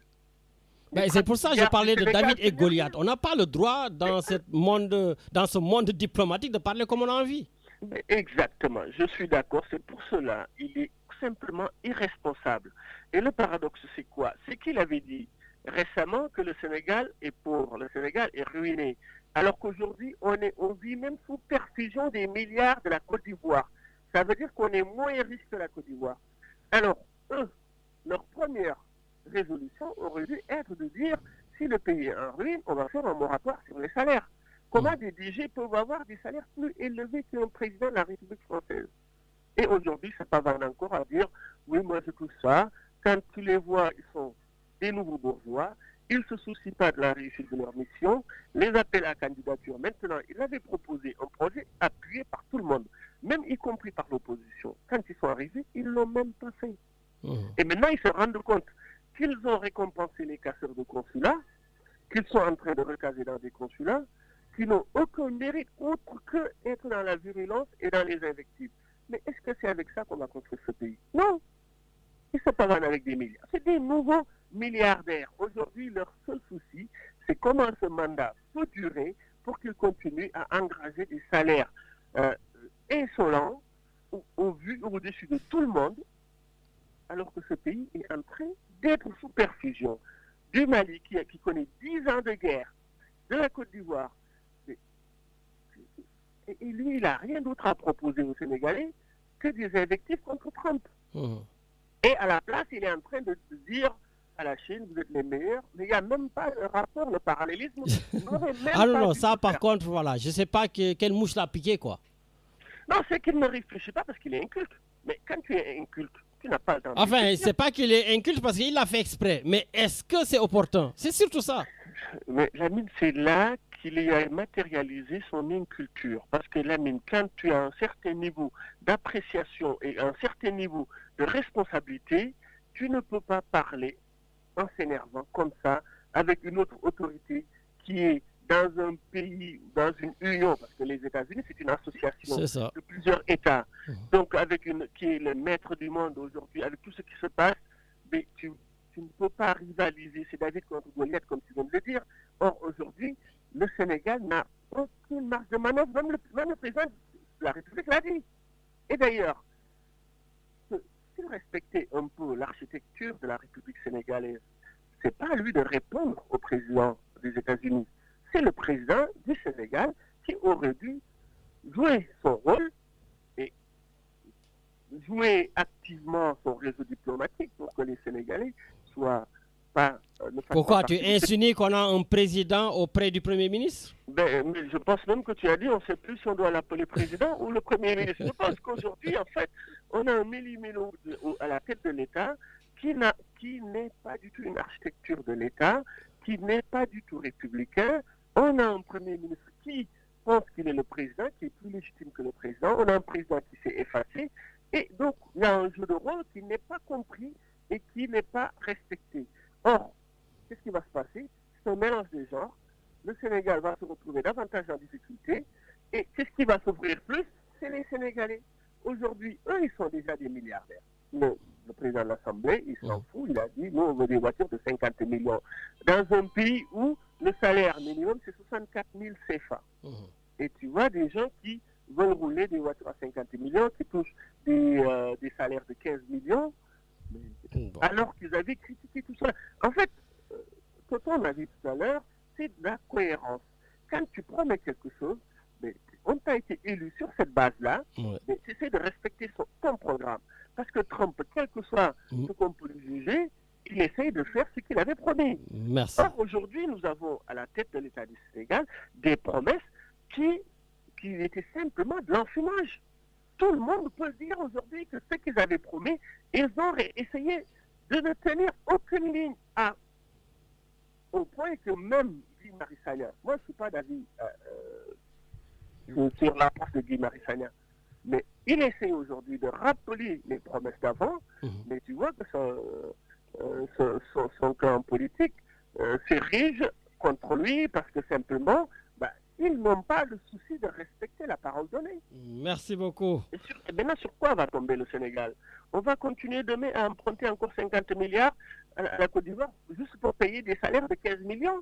Ben, c'est pour ça que je parlais de David et Goliath. On n'a pas le droit dans ce monde diplomatique de parler comme on a envie. Exactement, je suis d'accord. C'est pour cela il est simplement irresponsable. Et le paradoxe, c'est quoi? C'est qu'il avait dit récemment que le Sénégal est pauvre, le Sénégal est ruiné. Alors qu'aujourd'hui, on vit même sous perfusion des milliards de la Côte d'Ivoire. Ça veut dire qu'on est moins riche que la Côte d'Ivoire. Alors, eux, leur première résolution aurait dû être de dire, si le pays est en ruine, on va faire un moratoire sur les salaires. Comment des DG peuvent avoir des salaires plus élevés qu'un président de la République française? Et aujourd'hui, ça pavane encore à dire, oui, moi je trouve ça. Quand tu les vois, ils sont des nouveaux bourgeois, ils ne se soucient pas de la réussite de leur mission, les appels à candidature. Maintenant, il avait proposé un projet appuyé par tout le monde, même y compris par l'opposition. Quand ils sont arrivés, ils ne l'ont même pas fait. Et maintenant, ils se rendent compte qu'ils ont récompensé les casseurs de consulats, qu'ils sont en train de recaser dans des consulats, qui n'ont aucun mérite autre que être dans la virulence et dans les invectives. Mais est-ce que c'est avec ça qu'on va construire ce pays? Non. Ils se pavanent avec des milliards. C'est des nouveaux milliardaires. Aujourd'hui, leur seul souci, c'est comment ce mandat peut durer pour qu'ils continuent à engranger des salaires insolents au-dessus de tout le monde, alors que ce pays est en train d'être sous perfusion. Du Mali, qui connaît 10 ans de guerre, de la Côte d'Ivoire. Et lui, il n'a rien d'autre à proposer aux Sénégalais que des invectives contre Trump. Et à la place, il est en train de dire à la Chine, vous êtes les meilleurs, mais il n'y a même pas le rapport, le parallélisme. Ah non, ça par contre, voilà, je ne sais pas quelle mouche l'a piqué, quoi. Non, c'est qu'il ne réfléchit pas parce qu'il est inculte. Mais quand tu es inculte, tu n'as pas le temps. Enfin, c'est pas qu'il est inculte parce qu'il l'a fait exprès. Mais est-ce que c'est opportun? C'est surtout ça. Mais Lamine, c'est là qu'il a matérialisé son inculture. Parce que Lamine, quand tu as un certain niveau d'appréciation et un certain niveau de responsabilité, tu ne peux pas parler en s'énervant comme ça avec une autre autorité qui est dans un pays, dans une union, parce que les États-Unis, c'est une association de plusieurs États. Donc, qui est le maître du monde aujourd'hui, avec tout ce qui se passe, mais tu ne peux pas rivaliser. C'est David contre Goliath, comme tu viens de le dire. Or, aujourd'hui, le Sénégal n'a aucune marge de manœuvre, même le président de la République l'a dit. Et d'ailleurs, s'il respectait un peu l'architecture de la République sénégalaise, c'est pas à lui de répondre au président des États-Unis. C'est le président du Sénégal qui aurait dû jouer son rôle et jouer activement son réseau diplomatique pour que les Sénégalais soient pas... Pourquoi tu insinues qu'on a un président auprès du Premier ministre? Mais je pense même que tu as dit, on ne sait plus si on doit l'appeler président ou le Premier ministre. Je pense qu'aujourd'hui, en fait, on a un millimélo à la tête de l'État qui n'est pas du tout une architecture de l'État, qui n'est pas du tout républicain, On a un Premier ministre qui pense qu'il est le président, qui est plus légitime que le président. On a un président qui s'est effacé. Et donc, il y a un jeu de rôle qui n'est pas compris et qui n'est pas respecté. Or, qu'est-ce qui va se passer? C'est un mélange des genres. Le Sénégal va se retrouver davantage en difficulté. Et qu'est-ce qui va s'ouvrir plus? C'est les Sénégalais. Aujourd'hui, eux, ils sont déjà des milliardaires. Le président de l'Assemblée, il s'en fout. Il a dit, nous, on veut des voitures de 50 millions. Dans un pays où le salaire minimum, c'est 64 000 CFA. Et tu vois des gens qui veulent rouler des voitures à 50 millions, qui touchent des salaires de 15 millions, alors qu'ils avaient critiqué tout ça. En fait, ce qu'on a dit tout à l'heure, c'est de la cohérence. Quand tu promets quelque chose, on t'a été élu sur cette base-là, mais tu essaies de respecter ton programme. Parce que Trump, quel que soit ce qu'on peut lui juger, il essaye de faire ce qu'il avait promis. Merci. Or, aujourd'hui, nous avons à la tête de l'État du Sénégal des promesses qui étaient simplement de l'enfumage. Tout le monde peut dire aujourd'hui que ce qu'ils avaient promis, ils ont essayé de ne tenir aucune ligne au point que même Guy Marius Sagna, moi je ne suis pas d'avis sur l'approche de Guy Marius Sagna, mais il essaie aujourd'hui de rappeler les promesses d'avant, mais tu vois que son camp politique s'érige contre lui parce que simplement, ils n'ont pas le souci de respecter la parole donnée. Merci beaucoup. Et maintenant, sur quoi va tomber le Sénégal? On va continuer demain à emprunter encore 50 milliards à la Côte d'Ivoire juste pour payer des salaires de 15 millions.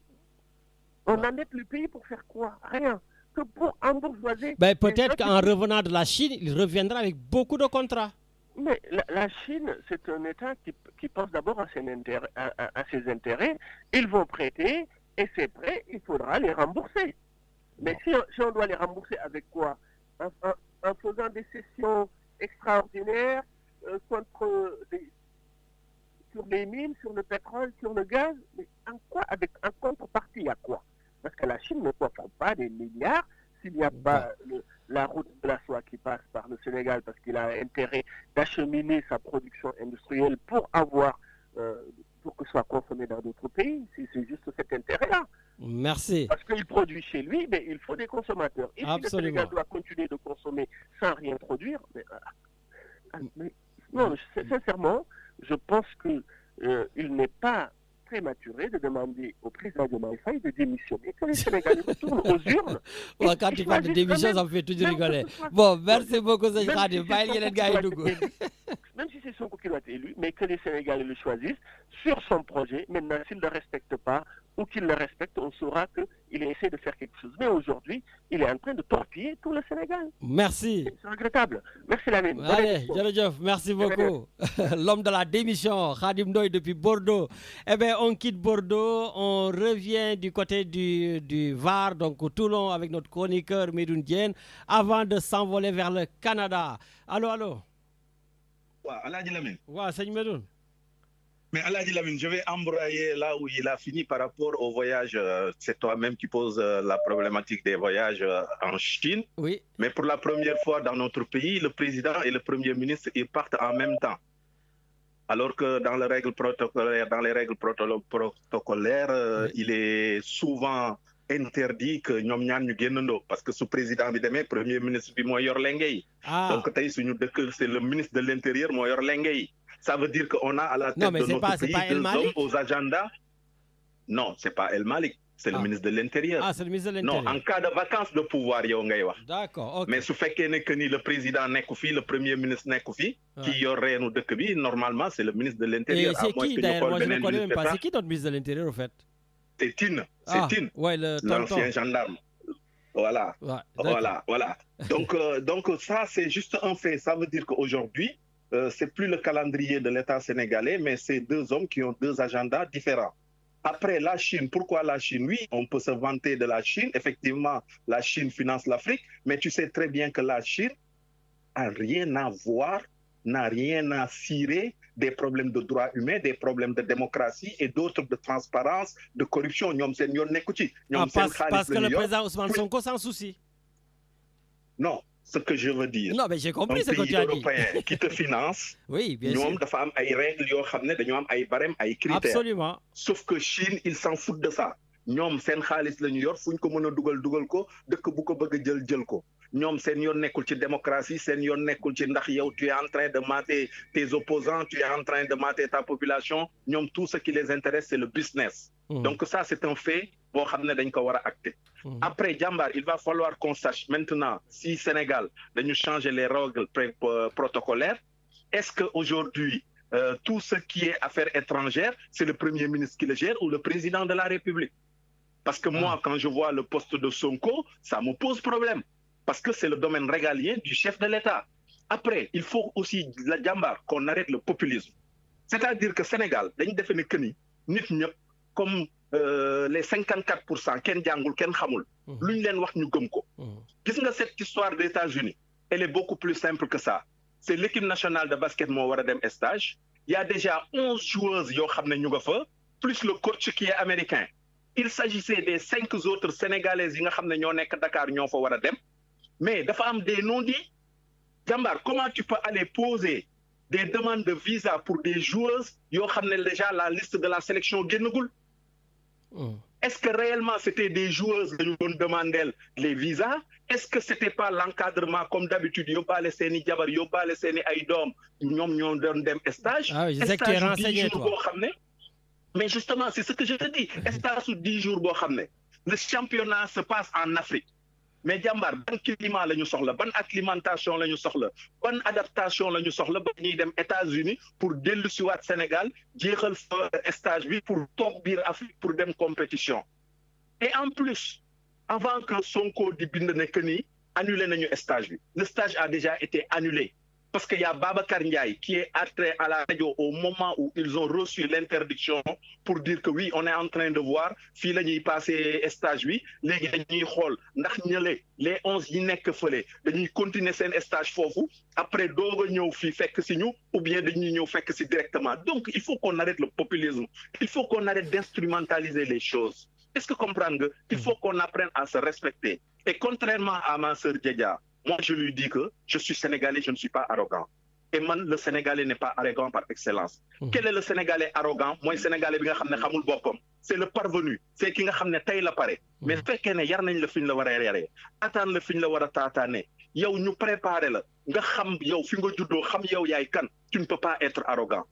On endette le pays pour faire quoi? Rien. Que pour embourgeoiser. Peut-être qu'en revenant de la Chine, il reviendra avec beaucoup de contrats. Mais la Chine, c'est un État qui pense d'abord à ses intérêts. Ils vont prêter et ces prêts, il faudra les rembourser. Mais si on doit les rembourser avec quoi? En faisant des cessions extraordinaires sur les mines, sur le pétrole, sur le gaz. Mais en quoi? Avec en contrepartie à quoi? Parce que la Chine ne comprend pas des milliards s'il n'y a pas la route de la soie qui passe par le Sénégal parce qu'il a intérêt d'acheminer sa production industrielle pour que ce soit consommé dans d'autres pays. C'est juste cet intérêt-là. Merci. Parce qu'il produit chez lui, mais il faut des consommateurs. Et si le Sénégal doit continuer de consommer sans rien produire, sincèrement, je pense qu'il n'est pas prématuré de demander au président de Maïfaï de démissionner, que les Sénégalais retournent aux urnes. Quand tu parles de démission, ça me fait toujours rigoler. Bon, merci beaucoup, Seigne Khadim. Même si c'est Sonko qui doit être élu, mais que les Sénégalais le choisissent sur son projet. Maintenant, s'il ne le respecte pas ou qu'il le respecte, on saura qu'il essaie de faire quelque chose. Mais aujourd'hui, il est en train de torpiller tout le Sénégal. Merci. C'est regrettable. Merci Lamine. Allez, Djeredjeuf, merci beaucoup. L'homme de la démission, Khadim Ndoye depuis Bordeaux. Eh bien, on quitte Bordeaux, on revient du côté du Var, donc Toulon, avec notre chroniqueur Medoune Diène, avant de s'envoler vers le Canada. Allô? Aladji Lamine. Seigne Medoune. Mais Aladji Lamine, je vais embrayer là où il a fini par rapport au voyage. C'est toi-même qui poses la problématique des voyages en Chine. Oui. Mais pour la première fois dans notre pays, le président et le premier ministre, ils partent en même temps. Alors que dans les règles protocolaires, il est souvent interdit que ñom ñaan ñu gennando parce que ce président bi démé premier ministre bi mo yor lengay. Donc tay suñu dëkk c'est le ministre de l'Intérieur mo yor lengay. Ça veut dire qu'on a à la tête de notre pays deux hommes aux agendas. Non, c'est pas El Malik, c'est le ministre de l'Intérieur. C'est le ministre de l'Intérieur. Non, en cas de vacances de pouvoir yow ngay wax. D'accord, OK. Mais su fekké né que ni le président nekku fi, le premier ministre nekku fi, qui yor reenu dëkk bi, normalement c'est le ministre de l'Intérieur. Et c'est qui d'ailleurs? Moi je ne connais même pas. C'est qui notre ministre de l'Intérieur au fait? C'est Tine. Ouais, l'ancien gendarme. Voilà. Donc ça, c'est juste un fait. Ça veut dire qu'aujourd'hui, c'est plus le calendrier de l'État sénégalais, mais c'est deux hommes qui ont deux agendas différents. Après, la Chine, pourquoi la Chine? Oui, on peut se vanter de la Chine. Effectivement, la Chine finance l'Afrique, mais tu sais très bien que la Chine n'a rien à voir, n'a rien à cirer des problèmes de droits humains, des problèmes de démocratie et d'autres de transparence, de corruption. Parce que le président Ousmane Sonko s'en soucie. Non, ce que je veux dire. Non, mais j'ai compris ce que tu as dit. Un pays européen qui te finance, oui, bien sûr. Dafa am ay règles, ay barèmes, ay critères. Absolument. Sauf que Chine, ils s'en foutent de ça. ñoom seen xaalis la ñu yor fu ñu ko mën a dugal ko dëkk bu ko bëgg a jël ko ñoom seen yoon nekkul ci démocratie seen yoon nekkul ci ndax yow tu es en train de mater tes opposants tu es en train de mater ta population ñoom tout ce qui les intéresse c'est le business. Donc ça c'est un fait boo xam ne dañ ko war a acter. Après jàmbaar il va falloir qu'on sache maintenant si Sénégal dañu changer les règles protocolaires est-ce que aujourd'hui tout ce qui est affaires étrangères c'est le premier ministre qui le gère ou le président de la République? Parce que moi quand je vois le poste de Sonko ça me pose problème parce que c'est le domaine régalien du chef de l'État. Après il faut aussi la jàmbaar qu'on arrête le populisme, c'est-à-dire que Sénégal dañu defe ne que ni nit ñëpp comme les 54% kenn jàngul kenn xamul lu ñu leen wax ñu gëm ko. Gis nga cette histoire des États-Unis elle est beaucoup plus simple que ça. C'est l'équipe nationale de basket moo war a dem stage. Il y a déjà 11 joueuses yoo xam ne ñu nga fa plus le coach qui est américain. Il s'agissait des 5 autres sénégalaises yi nga xam ne ñoo nekk Dakar ñoo fa war a dem mais dafa am des non-dits. Jàmbaar comment tu peux aller poser des demandes de visa pour des joueuses yoo xam ne déjà la liste de la sélection génnagul. Est-ce que réellement c'était des joueuses dañu doon demander les visas? Est-ce que c'était pas l'encadrement comme d'habitude yóbbaale seeni jabar yóbbaale seeni ay doom ñoom ñoo doon dem stage? Ah oui, je sais que tu es renseigné toi. Boo xam ne mais justement c'est ce que je te dis stage su 10 jours boo xam ne le championnat se passe en Afrique. Mais jàmbaar ban climat la ñu soxla ban acclimatation la ñu soxla ban adaptation la ñu soxla ba ñuy dem États-Unis pour dellu si waat Sénégal jeexal fa stage bi pour toog biir Afrique pour dem compétition. Et en plus avant que Sonko di bind ne que ni annulé nañu stage bi le stage a déjà été annulé parce que y a Babacar Ndiaye qui est entré à la radio au moment où ils ont reçu l'interdiction pour dire que oui on est en train de voir fii la ñuy passer stage bi léegi dañuy xool ndax ñële les 11 yi nekk fële dañuy continuer seen stage foofu après doog a ñëw fii fekk si ñu ou bien dañuy ñëw fekk si directement. Donc il faut qu'on arrête le populisme, il faut qu'on arrête d'instrumentaliser les choses. Est-ce que comprendre nga il faut qu'on apprenne à se respecter. Et contrairement à ma sœur Djedja, moi je lui dis que je suis sénégalais, je ne suis pas arrogant. Et man le sénégalais n'est pas arrogant par excellence. Quel est le sénégalais arrogant? Mooy sénégalais bi nga xam ne xamul boppam. C'est le parvenu, c'est ki nga xam ne tey la pare. Mais su fekkee ne yar nañ la fi ñu la war a yaree ataan la fi ñu la war a taataane yow ñu préparer la nga xam yow fi nga juddoo xam yow yaay kan, tu ne peux pas être arrogant.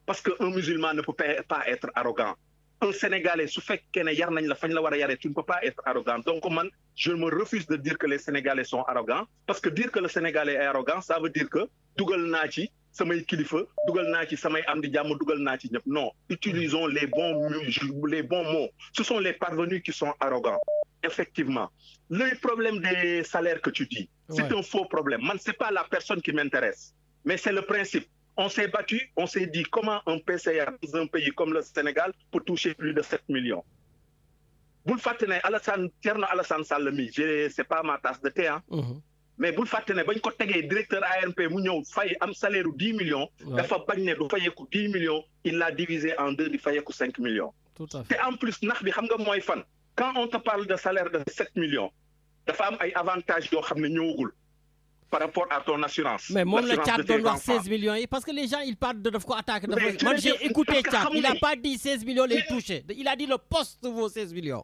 Parce que un musulman ne peut pas être arrogant. Un Sénégalais su fekkee ne yar nañ la fañ la war a yaree tu ne peux pas être arrogant. Donc man je me refuse de dire que les Sénégalais sont arrogants parce que dire que le Sénégalais est arrogant ça veut dire que dugal naa ci samay kilifa dugal naa ci samay am di jàmm dugal naa ci ñëpp. Non, utilisons les bons mots. Ce sont les parvenus qui sont arrogants. Effectivement, le problème des salaires que tu dis, c'est un faux problème. Man, c'est pas la personne qui m'intéresse, mais c'est le principe. On s'est battu, on s'est dit comment un PCA dans un pays comme le Sénégal peut toucher plus de 7 millions. Vous le faites, Thierno Alassane Sall mi, c'est pas ma tasse de thé, hein. Mais vous le faites, bañ ko tegee directeur ANP mu ñëw fay am salaire u 10 millions. Dafa bañ ne du fayeeku 10 millions, il l'a divisé en deux di fayeeku 5 millions. Tout à fait. Et en plus nax bi xam nga mooy fan. Quand on te parle de salaire de 7 millions, dafa am ay avantages yoo xam ne ñëwagul. Par rapport à ton assurance. Mais mon le chat doit voir 16 millions. Parce que les gens, ils parlent de quoi attaquer. Moi, j'ai écouté chat. Il n'a pas dit 16 millions les toucher. Il a dit le poste vaut 16 millions.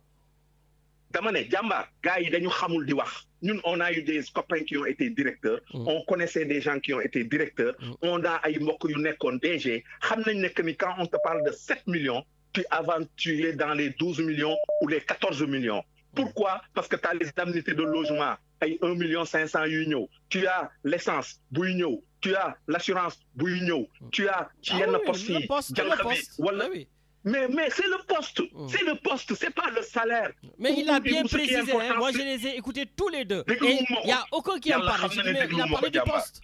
Dama ne jàmbaar gars yi dañu xamul di wax. Ñun on a eu des copains qui ont été directeurs. On connaissait des gens qui ont été directeurs. On a ay mbokk yu nekkoon DG. Xam nañ ne que ni quand on te parle de 7 millions, tu es dans les 12 millions ou les 14 millions. Pourquoi? Parce que tu as les indemnités de logement. ay 1,5 million yuy ñëw tu as l'essence buy ñëw tu as l'assurance buy ñëw tu as ci yenn poste yi jànq bi wala mais c'est le poste c'est le poste c'est pas le salaire. Mais il a bien précisé hein, moi je les ai écoutés tous les deux et il y a aucun qui en parle. Il a parlé du poste.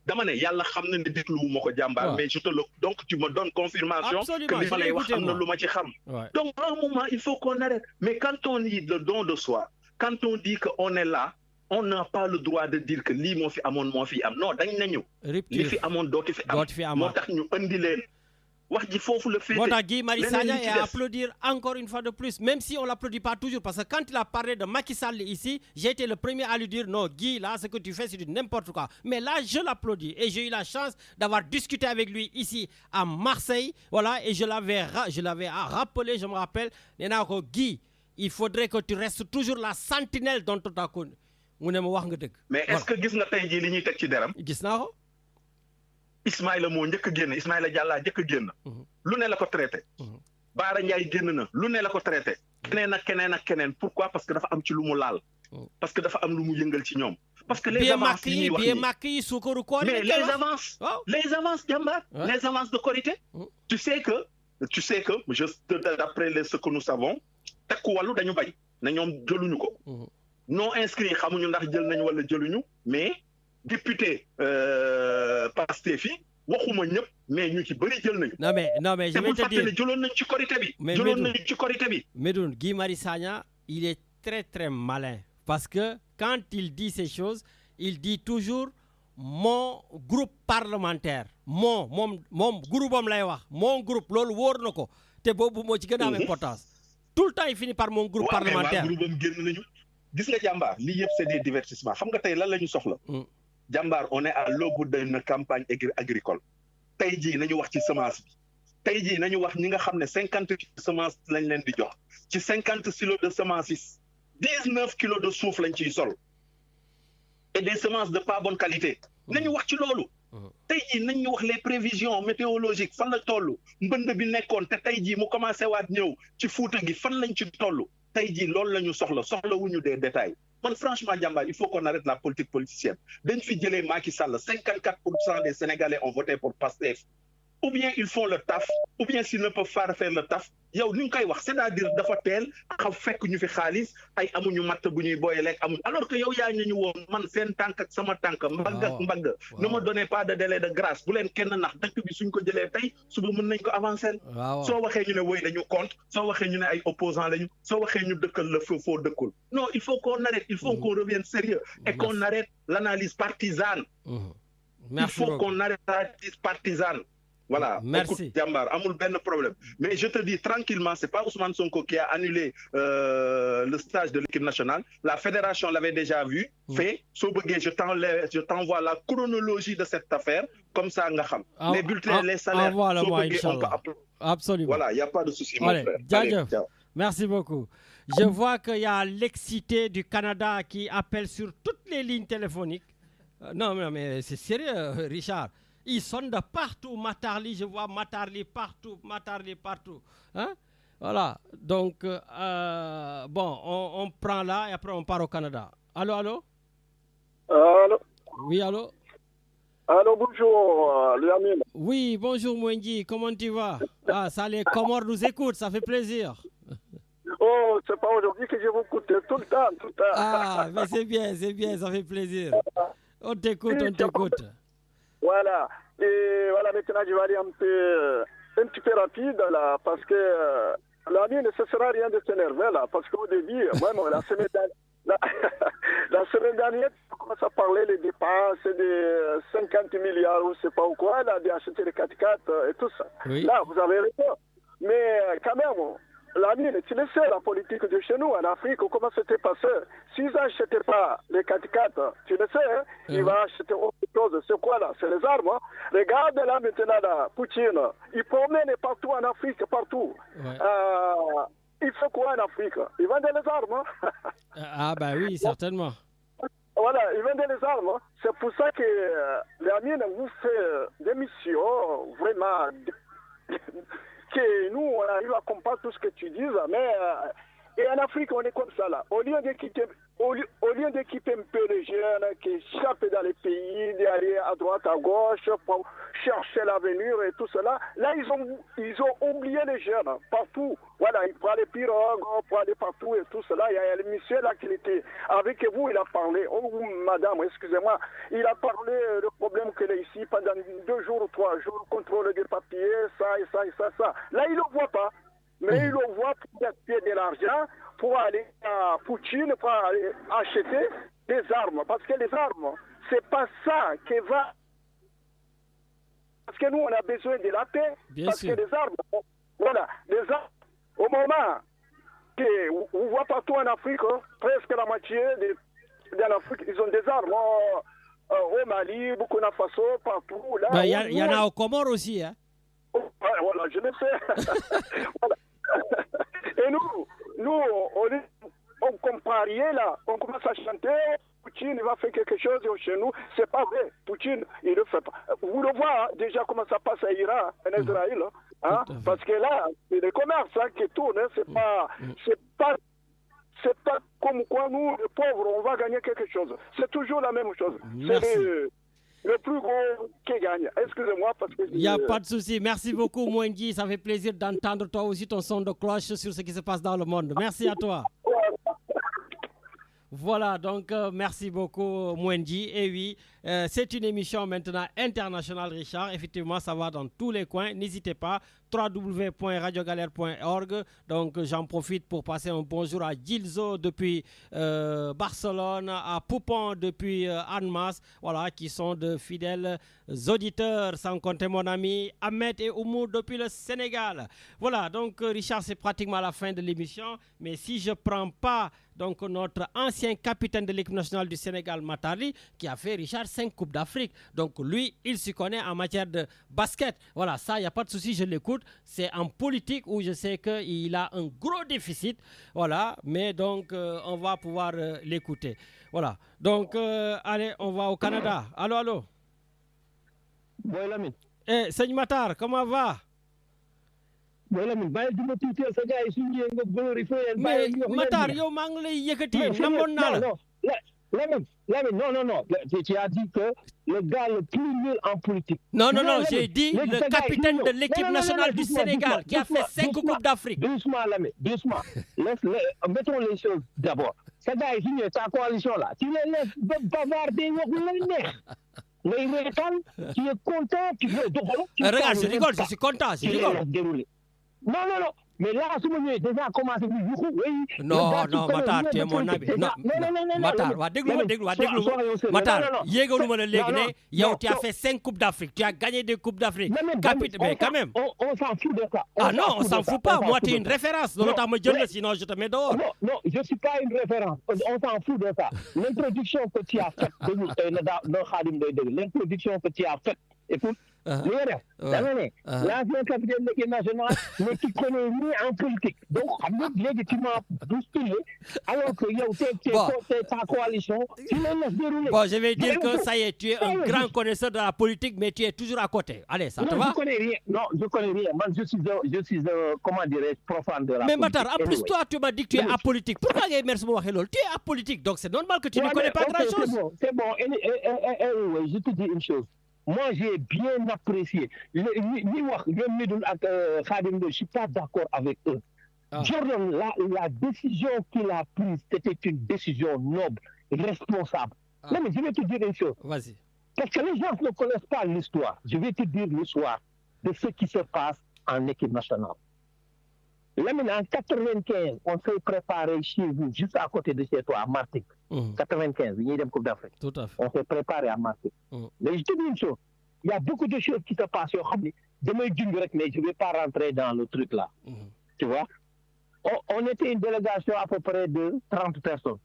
Dama ne yàlla xam na ne dégluwuma ko jàmbaar mais je te le donc tu me donnes confirmation que li ma lay wax am na lu ma ci xam. Donc à un moment il faut qu'on arrête. Mais quand on dit le don de soi, quand on dit qu'on est là, on n'a pas le droit de dire que lii moo fi amoon moo fi am non dañ nañu li fi amoon dootu fi am moo tax ñu indi leen wax ji foofu le fait. Guy Marius Sagna est à applaudir encore une fois de plus, même si on l'applaudit pas toujours, parce que quand il a parlé de Macky Sall ici, j'ai été le premier à lui dire non, Guy, là, ce que tu fais, c'est du n'importe quoi. Mais là, je l'applaudis et j'ai eu la chance d'avoir discuté avec lui ici à Marseille, voilà, et je l'avais rappelé, je me rappelle, Guy, il faudrait que tu restes toujours la sentinelle dans ton connu. Mais est-ce que gis nga tey jii li ñuy teg ci deram? Gis naa ko. Ismaïla moo njëkk a génn Ismaïla Diallo njëkk a génn. Lu ne la ko traité. Baara Ndiaye génn na lu ne la ko traité. Keneen ak keneen pourquoi? Parce que dafa am ci lu mu laal. Parce que dafa am lu mu yëngal ci ñoom. Parce que les avances yi ñuy wax nii mais les avances Jambar, les avances de Korité. Tu sais que d'après ce que nous savons Takku Wallu dañu bañ na ñoom jëluñu ko. Non inscrit xamuñu ndax jël nañ wala jëluñu mais député Pastef fi waxuma ñëpp mais ñu ci bëri jël nañu. Non mais je vais te dire jëloon nañ ci Korité bi. Medoune, Guy Marius Sagna, il est très très malin parce que quand il dit ces choses, il dit toujours mon groupe parlementaire mon groupe am lay wax mon groupe loolu wóor na ko te boobu moo ci gën a am importance. Tout le temps il finit par mon groupe parlementaire. Groupe am génn nañu. Gis nga Jambar lii yëpp c'est des divertissements xam nga tey lan la ñu soxla. Jambar on est à l'aube d'une campagne agricole. Tey jii nañu wax ci semence bi. Tey jii nañu wax ñi nga xam ne 50 semences lañ leen di jox. Ci 50 kilos de semences yi 19 kilos de suuf lañ ciy sol. Et des semences de pas bonne qualité. Nañu wax ci loolu. Tey jii nañu wax les prévisions météorologiques fan la toll. Mbënd bi nekkoon te tey jii mu commencé waat ñëw ci Fuuta gi fan lañ ci toll. Tey jii loolu la ñu soxlawuñu des détails. Man franchement Jambar, il faut qu'on arrête la politique politicienne. Dañ fi jëlee Macky Sall 54% des Sénégalais ont voté pour Pastef. Ou bien ils font le taf, ou bien s'ils ne peuvent pas faire le taf. Yow ni nga koy wax c'est-à-dire dafa teel xam fekk ñu fi xaalis ay amuñu matt bu ñuy booyee amuñu alors que yow yaa ñu woon man seen tànk ak sama tànk mbagg ak mbagg ne me donnez pas de délai de grâce bu leen kenn nax dëkk bi suñ ko jëlee tey suba mën nañ ko avancer. Soo waxee ñu ne woy dañu compte soo waxee ñu ne ay opposants lañu soo waxee ñu dëkkal la foo dëkkul. Non, il faut qu'on arrête, il faut qu'on revienne sérieux et qu'on arrête l'analyse partisane. Il faut qu'on arrête l'analyse partisane. Voilà, merci. Écoute, Jambar, amul ben problème. Mais je te dis tranquillement, c'est pas Ousmane Sonko qui a annulé le stage de l'équipe nationale. La fédération l'avait déjà vu, fait. Je t'envoie la chronologie de cette affaire. Comme ça, les bulletins, les salaires. Absolument. Voilà, il n'y a pas de souci. Allez, merci beaucoup. Je vois qu'il y a l'excité du Canada qui appelle sur toutes les lignes téléphoniques. Non, mais c'est sérieux, Richard. Ils sonnent de partout, Matarli, je vois Matarli partout. Hein? Voilà, donc, bon, on prend là et après on part au Canada. Allô? Allô? Oui, allô? Allô, bonjour, Léamine. Oui, bonjour, Mwengi, comment tu vas? Ah, ça, les Comores nous écoutent, ça fait plaisir. Oh, c'est pas aujourd'hui que je vous écoute tout le temps. Ah, mais c'est bien, ça fait plaisir. On t'écoute. Voilà. Et voilà, maintenant je vais aller un petit peu rapide là, parce que la vie ne cessera rien de s'énerver là, parce qu'au début, vraiment, la semaine dernière, on commence à parler des dépenses de 50 milliards ou c'est pas ou quoi, là, d'acheter les 4x4 et tout ça. Oui. Là, vous avez raison. Mais quand même, la mine, tu le sais, la politique de chez nous, en Afrique, comment c'était passé? S'ils n'achetaient pas les 4x4, tu le sais, hein, ils vont acheter autre chose. C'est quoi là? C'est les armes. Hein? Regarde là maintenant, là, Poutine, il promène partout en Afrique, partout. Ouais. Il fait quoi en Afrique? Ils vendent les armes. Hein? Ah bah oui, certainement. Voilà, ils vendent les armes. Hein? C'est pour ça que la mine vous fait des missions vraiment... que nous, on arrive à comprendre tout ce que tu dis, mais et en Afrique, on est comme ça là. Au lieu d'équiper un peu les jeunes qui échappent dans les pays, d'aller à droite, à gauche, pour chercher l'avenir et tout cela, là, ils ont oublié les jeunes partout. Voilà, ils prennent les pirogues, pour aller partout et tout cela. Il y a le monsieur là qui était avec vous, il a parlé. Oh, madame, excusez-moi, il a parlé le problème qu'il est ici pendant 2 jours ou 3 jours, contrôle des papiers, ça et ça et ça. Là, il ne le voit pas. Mais il le voit pour gaspiller de l'argent, pour aller à Poutine, pour aller acheter des armes. Parce que les armes, c'est pas ça qui va parce que nous, on a besoin de la paix. Bien parce sûr. que les armes, voilà, les armes, au moment que on voit partout en Afrique, presque la moitié de l'Afrique, ils ont des armes. Au Mali, Burkina Faso, partout. Là, Ben, il y en a aux Comores aussi. Hein. Voilà, je le sais. Voilà. Et nous on comprend rien là. On commence à chanter. Poutine il va faire quelque chose chez nous. C'est pas vrai. Poutine, il le fait pas. Vous le voyez hein, déjà comment ça passe à Iran, en Israël. Hein, parce que là, c'est le commerce hein, qui tourne. Hein, c'est pas comme quoi nous, les pauvres, on va gagner quelque chose. C'est toujours la même chose. Merci. C'est le plus gros qui gagne. Excusez-moi parce que... Il n'y a pas de souci. Merci beaucoup, Mwengi. Ça fait plaisir d'entendre toi aussi ton son de cloche sur ce qui se passe dans le monde. Merci à toi. Voilà, donc merci beaucoup Mwengi. Et oui, c'est une émission maintenant internationale, Richard. Effectivement, ça va dans tous les coins. N'hésitez pas, www.radiogalère.org. Donc j'en profite pour passer un bonjour à Gilzo depuis Barcelone, à Poupon depuis Annemasse, voilà, qui sont de fidèles auditeurs, sans compter mon ami Ahmed et Oumou depuis le Sénégal. Voilà, donc Richard, c'est pratiquement la fin de l'émission. Mais si je ne prends pas donc notre ancien capitaine de l'équipe nationale du Sénégal, Matari, qui a fait, Richard, 5 Coupes d'Afrique. Donc lui, il s'y connaît en matière de basket. Voilà, ça, il n'y a pas de souci, je l'écoute. C'est en politique où je sais qu'il a un gros déficit. Voilà, mais donc on va pouvoir l'écouter. Voilà, donc allez, on va au Canada. Allô, allô. Boy Lamine. Seigne Matar, comment va? Boy Lamine, bàyyi duma tuutee sa gars yi suñu ñëwee nga glorifier mais Matar yow maa ngi lay yëkkati namoon naa la. Non, tu as dit que le gars le plus nul en politique. Non, j'ai dit le capitaine de l'équipe nationale du Sénégal qui a fait 5 Coupes d'Afrique. Doucement, Lamine, doucement. Mettons les choses d'abord. Sa gars yi suñu ta coalition là, tu les laisses bavarder wax lu lay neex. Mais tu es content, tu veux. Regarde, je rigole, je suis content, je rigole. Non. Mais là, si vous avez déjà commencé à oui. Non, Matar, tu es mon ami. Non, Matar, Matar, Matar, tu as fait 5 Coupes d'Afrique, tu as gagné des Coupes d'Afrique. Mais quand même. On s'en fout de ça. Ah non, on s'en fout pas. Moi, tu es une référence. Sinon, je te mets dehors. Non, je ne suis pas une référence. On s'en fout de ça. L'introduction que tu as faite, l'introduction que tu as faite, écoute, l'ancien capitaine de l'équipe nationale, mais qui connaît rien en politique. Donc, tu m'as bousculé, alors que ta coalition, tu me laisses dérouler. Bon, je vais dire que ça y est, tu es un grand connaisseur de la politique, mais tu es toujours à côté. Allez, ça te va? Je connais rien. Non, je connais rien. Moi, je suis comment dirais-je, profane de la politique. Mais Matar, en plus, toi, tu m'as dit que tu es apolitique. Pourquoi tu es apolitique? Donc, c'est normal que tu ne connais pas grand-chose. C'est bon. Je te dis une chose. Moi, j'ai bien apprécié. Je ne suis pas d'accord avec eux. Jordan, la décision qu'il a prise, c'était une décision noble, responsable. Non, mais je vais te dire une chose. Vas-y. Parce que les gens ne connaissent pas l'histoire. Je vais te dire l'histoire de ce qui se passe en équipe nationale. Là, en 95, on s'est préparé chez vous, juste à côté de chez toi, à Martigues. 95, il y a une Coupe d'Afrique. Tout à fait. On s'est préparé à Martigues. Mais je te dis une chose, il y a beaucoup de choses qui se passent. Mais je ne vais pas rentrer dans le truc là. Tu vois? On était une délégation à peu près de 30 personnes.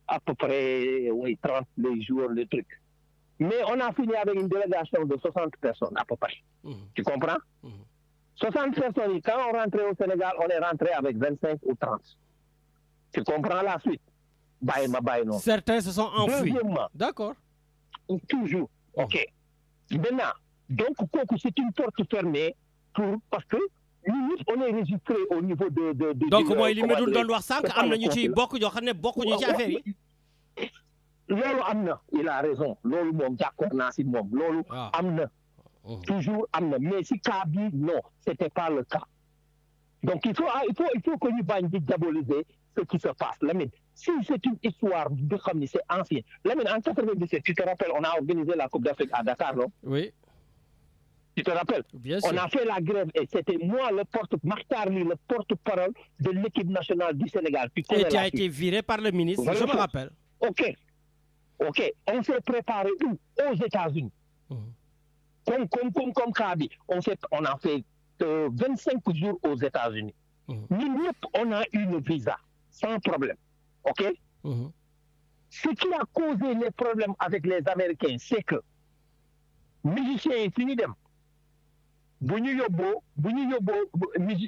À peu près, 30 les jours, le truc. Mais on a fini avec une délégation de 60 personnes, à peu près. Tu comprends? 60 personnes, quand on rentrait au Sénégal, on est rentré avec 25 ou 30. Tu comprends la suite? Non. Certains se sont enfuis. D'accord. Toujours. OK. Maintenant, donc, c'est une porte fermée parce que nous, on est registré au niveau de donc, moi, il me donne voir ça, beaucoup de affaires. Il a raison. Toujours amna. Mais si Kaby, non, ce n'était pas le cas. Donc il faut que nous diaboliser ce qui se passe. Si c'est une histoire de famille, c'est ancien. En 97, tu te rappelles, on a organisé la Coupe d'Afrique à Dakar, non? Oui. Tu te rappelles? Bien sûr. On a fait la grève et c'était moi le porte-parole de l'équipe nationale du Sénégal. Et tu as été viré par le ministre, je me rappelle. OK. On s'est préparé où? Aux États-Unis. Comme Kabi, on a fait 25 jours aux États-Unis. Nous, on a une visa, sans problème. OK? Ce qui a causé les problèmes avec les Américains, c'est que musiciens fini dem.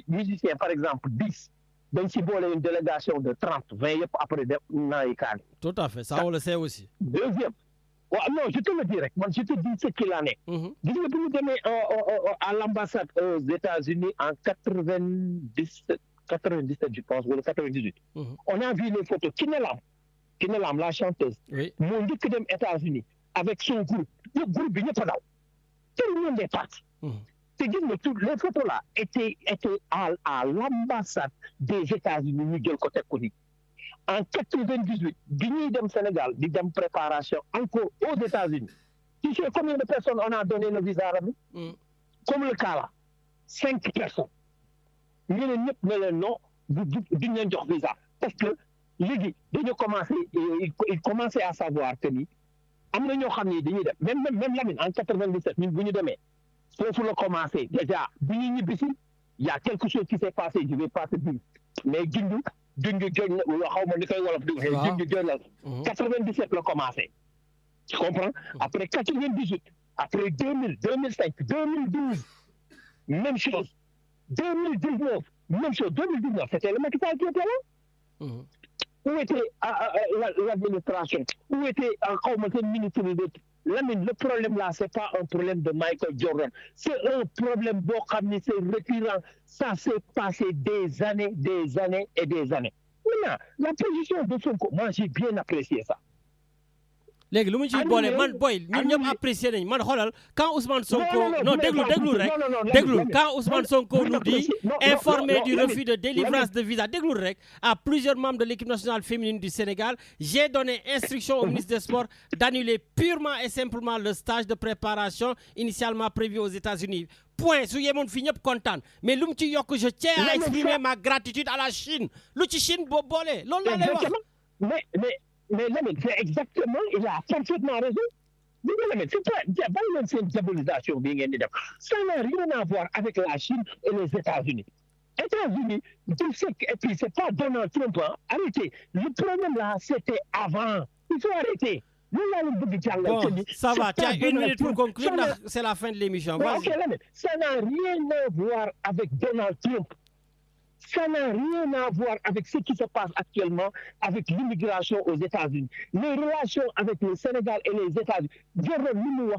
Musiciens, par exemple, 10. Donc, si vous avez une délégation de 30, 20 après tout à fait, ça on le sait aussi. Deuxième. Non, je te le dirai. Moi, je te dis ce qu'il en est. À l'ambassade aux États-Unis en 97, je pense, ou 98. On a vu les photos. Kinelam, la chanteuse, mon dit que aux États-Unis, avec son groupe. Le groupe, il n'est pas là. Tout le monde est parti. Les photos là étaient à l'ambassade des États-Unis, Miguel Côté-Koni. En 98, Guinée dem Sénégal, dem préparation encore aux États-Unis. Tu sais combien de personnes on a donné le visa arabe? Comme le cas là, 5 personnes. Nous ne non, du visa. Parce que ils commençaient à savoir que même Lamine, en 97, nous venons demain. Il faut le commencer. Déjà, il y a quelque chose qui s'est passé, je ne vais pas te dire. Mais Guindou, 97 le commencé. Tu comprends? Après 98, après 2000, 2005, 2012, même chose. 2019, même chose. 2019, c'était le Macky Sall qui était là. Où était l'administration? Où était encore le ministre de le problème là, ce n'est pas un problème de Michael Jordan. C'est un problème c'est récurrent. Ça s'est passé des années et des années. Maintenant, la position de Sonko, moi j'ai bien apprécié ça. léegi lu mu ciy boole man boy ñun ñëpp apprécié nañ man xoolal quand Ousmane Sonko non déglu quand Ousmane Sonko nous dit informé du refus de délivrance de visa déglu rek à plusieurs membres de l'équipe nationale féminine du Sénégal j'ai donné instruction au ministre des Sports d'annuler purement et simplement le stage de préparation initialement prévu aux États-Unis. Point su yemoon fi ñëpp kontaan mais lu mu ci yokk je tiens à exprimer ma gratitude à la Chine lu ci Chine boo boole loolu laa lay wax. Mais Lamine, c'est exactement, il a parfaitement raison. Mais c'est pas une diabolisation. Ça n'a rien à voir avec la Chine et les États-Unis. États-Unis, et puis c'est pas Donald Trump. Hein. Arrêtez. Le problème là, c'était avant. Il faut arrêter. Bon, ça va, tu as une minute pour conclure, c'est la fin de l'émission. Okay, ça n'a rien à voir avec Donald Trump. Ça n'a rien à voir avec ce qui se passe actuellement avec l'immigration aux États-Unis. Les relations avec le Sénégal et les États-Unis,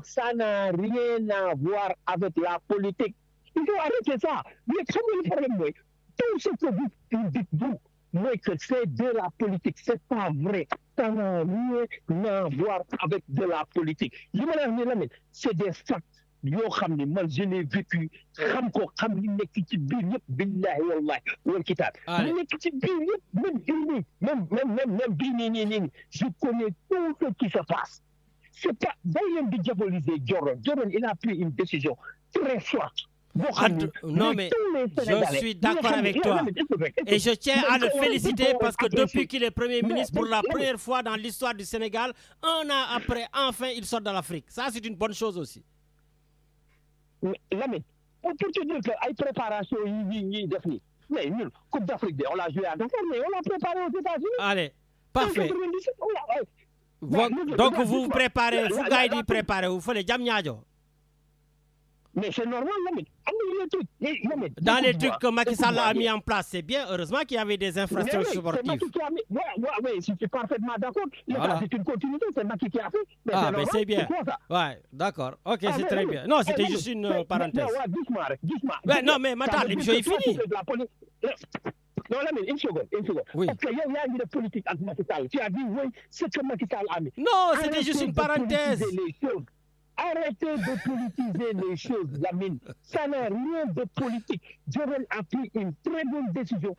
ça n'a rien à voir avec la politique. Il faut arrêter ça. Mais comment le problème, tout ce que vous dites, que c'est de la politique, c'est pas vrai. Ça n'a rien à voir avec de la politique. C'est des facts. Yo xamni man je l'ai vécu xam ko xam li nek ci biir yépp billahi wallahi wal kitab li nek ci biir yépp même bi ni je connais tout ce qui se passe c'est pas d'ailleurs de diaboliser Jordan il a pris une décision très forte. Non mais je suis d'accord avec toi et je tiens à le féliciter parce que depuis qu'il est Premier ministre pour la première fois dans l'histoire du Sénégal, un an après enfin il sort de l'Afrique. Ça c'est une bonne chose aussi. Lamine, pour te dire que la préparation, mais nous, Coupe d'Afrique, on l'a joué à Dakar, mais on l'a préparé aux États-Unis. Allez, parfait. Donc vous préparez, vous gagnez préparer, vous faites les Diamniadio. Mais c'est normal, Lamine. Dans les trucs que Macky Sall a mis en place, c'est bien. Heureusement qu'il y avait des infrastructures sportives. Oui, je suis parfaitement d'accord. Voilà. C'est une continuité, c'est Macky qui a fait. Ah, mais c'est bien. Ouais, d'accord. Ok, c'est très bien. Non, c'était juste une parenthèse. Non, mais maintenant, l'émission est finie. Non, Lamine, une seconde. Oui. Parce qu'il y a une politique avec Macky Sall. Tu as dit, oui, c'est que Macky Sall a mis. Non, c'était juste une parenthèse. Arrêtez de politiser les choses, Lamine. Ça n'a rien de politique. Jordan a pris une très bonne décision.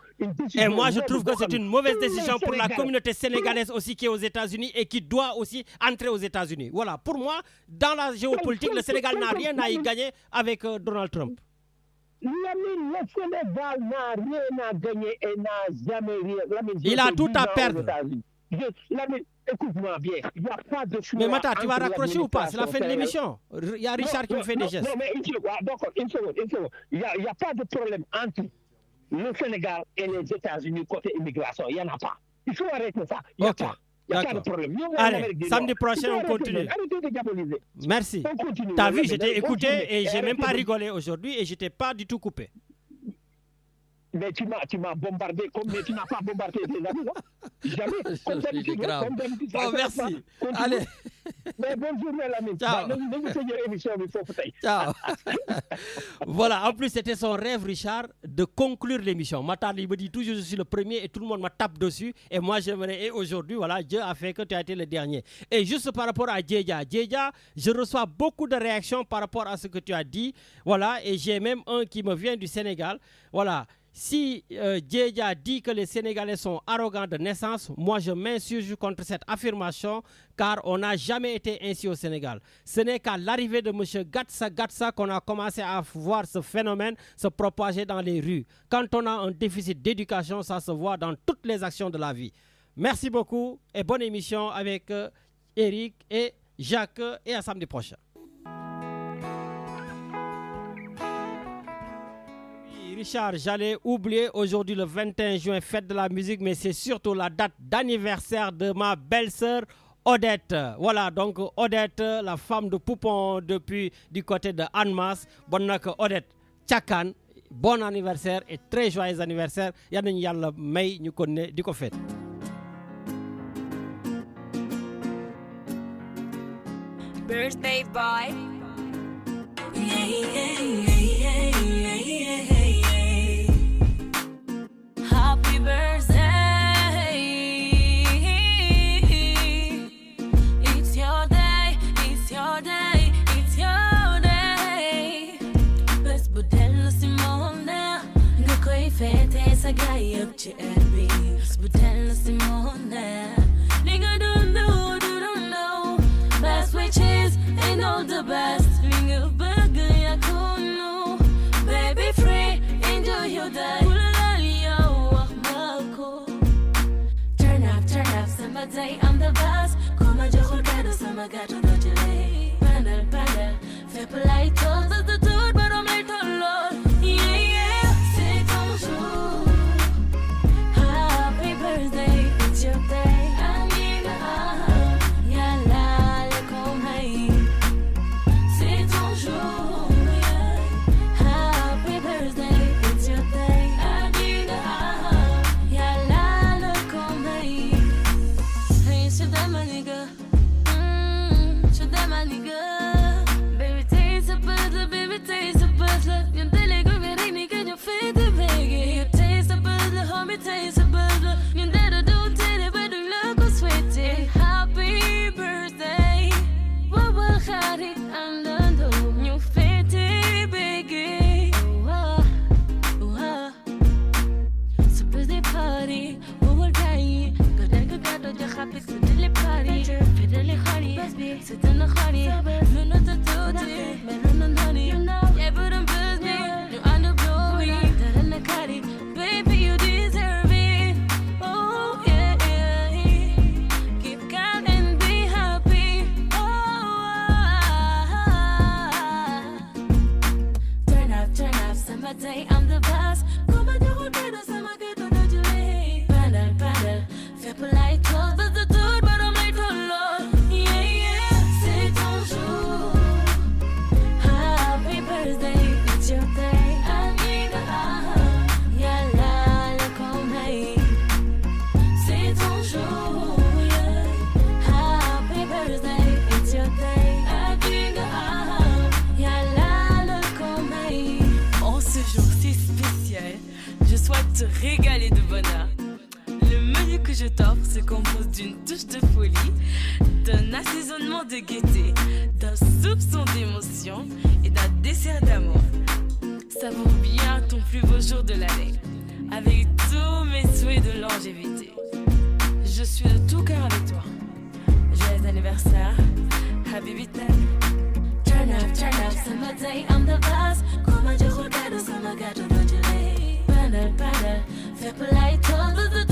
Et moi, je trouve que c'est une mauvaise décision pour la communauté sénégalaise aussi qui est aux États-Unis et qui doit aussi entrer aux États-Unis. Voilà, pour moi, dans la géopolitique, le Sénégal n'a rien à y gagner avec Donald Trump. Lamine, le Sénégal n'a rien à gagner et n'a jamais rien. Lamine, il a tout à perdre. Lamine, écoute-moi bien, il n'y a pas de choix. Mais Mata, tu vas raccrocher ou pas? C'est la fin de l'administration l'émission. Il y a Richard qui me fait des gestes. Non, mais une seconde. Il n'y a pas de problème entre le Sénégal et les États-Unis côté immigration. Il n'y en a pas. Il faut arrêter ça. Il n'y a pas. Il n'y a pas de problème. Allez, samedi prochain, on continue. Arrêtez de diaboliser. Merci. On continue. T'as vu, j'étais écouté et j'ai même pas rigolé aujourd'hui et j'étais pas du tout coupé. Mais tu m'as bombardé mais tu n'as pas bombardé tes amis, non? Jamais. Comme d'habitude. Bon, merci. Allez. Mais bonne journée, l'ami. Ciao. Ciao. Voilà, en plus, c'était son rêve, Richard, de conclure l'émission. Matar, il me dit toujours, je suis le premier et tout le monde me tape dessus. Et moi, j'aimerais, et aujourd'hui, voilà, Dieu a fait que tu as été le dernier. Et juste par rapport à Djedja, je reçois beaucoup de réactions par rapport à ce que tu as dit. Voilà, et j'ai même un qui me vient du Sénégal. Voilà. Si Djedja dit que les Sénégalais sont arrogants de naissance, moi je m'insurge contre cette affirmation car on n'a jamais été ainsi au Sénégal. Ce n'est qu'à l'arrivée de M. Gatsa qu'on a commencé à voir ce phénomène se propager dans les rues. Quand on a un déficit d'éducation, ça se voit dans toutes les actions de la vie. Merci beaucoup et bonne émission avec Eric et Jacques et à samedi prochain. Richard, j'allais oublier aujourd'hui le 21 juin, fête de la musique, mais c'est surtout la date d'anniversaire de ma belle-sœur Odette. Voilà, donc Odette, la femme de Poupon depuis du côté de Annemasse. Bonne Odette Tchakan, bon anniversaire et très joyeux anniversaire. Yann Yalla May, nous connaissons du fait. Birthday boy. Happy birthday. It's your day, it's your day, it's your day. Bés bu dellu si moom ne nga koy fêter sa gaay yëpp ci heure bi. Bés bu dellu si moom ne li nga dundu dundu. Best which is ain't all the best. Li nga bëgg yaa ko nu. Baby free, enjoy your day. Summer day, I'm the best. Come on, joxul kado sama gato do jëlé. Pandal, fais polite, told us the truth, but I'm late on Lord. Yeah, c'est ton jour. Happy birthday, it's your day. Amiga, yalla le komai. C'est ton jour. Happy birthday, it's your day. Amiga, yalla le komai. Should my nigga, should my nigga. Baby taste a buzzer, baby taste a buzzer. You delegate me, nigga, you fit the biggie. You taste a buzzer, homie, taste a buzzer. You never do tell it, but you look so sweaty. Happy birthday, what will Harry and the you fit the biggie. So birthday party, what will die? Got your happy to the party, fiddly honey, sit in the honey, you know the duty, man on honey, yeah, but I'm busy, you on the glory, that in the cardi, baby, you deserve it, oh yeah, keep calm and be happy, turn up, summer day, I'm the best, come on, you better, summer get to the delay, paddle, fais polite, told us the truth, but I'm late for Lord. Yeah, c'est ton jour. Happy birthday, it's your day. Amiga, yalla le komai. C'est ton jour. Happy birthday, it's your day. Amiga, yalla le komai. En ce jour si spécial, je souhaite te régaler de bonheur. Le menu que je t'offre se compose d'une touche de folie, d'un assaisonnement de gaieté, d'un soupçon d'émotion et d'un dessert d'amour. Savoure bien ton plus beau jour de l'année, avec tous mes souhaits de longévité. Je suis de tout cœur avec toi. Joyeux anniversaire, Habibi Time. Turn up, summer day, I'm the best. Come on, joxul kado sama gato do jëlé. Paddle, fais polite, told us the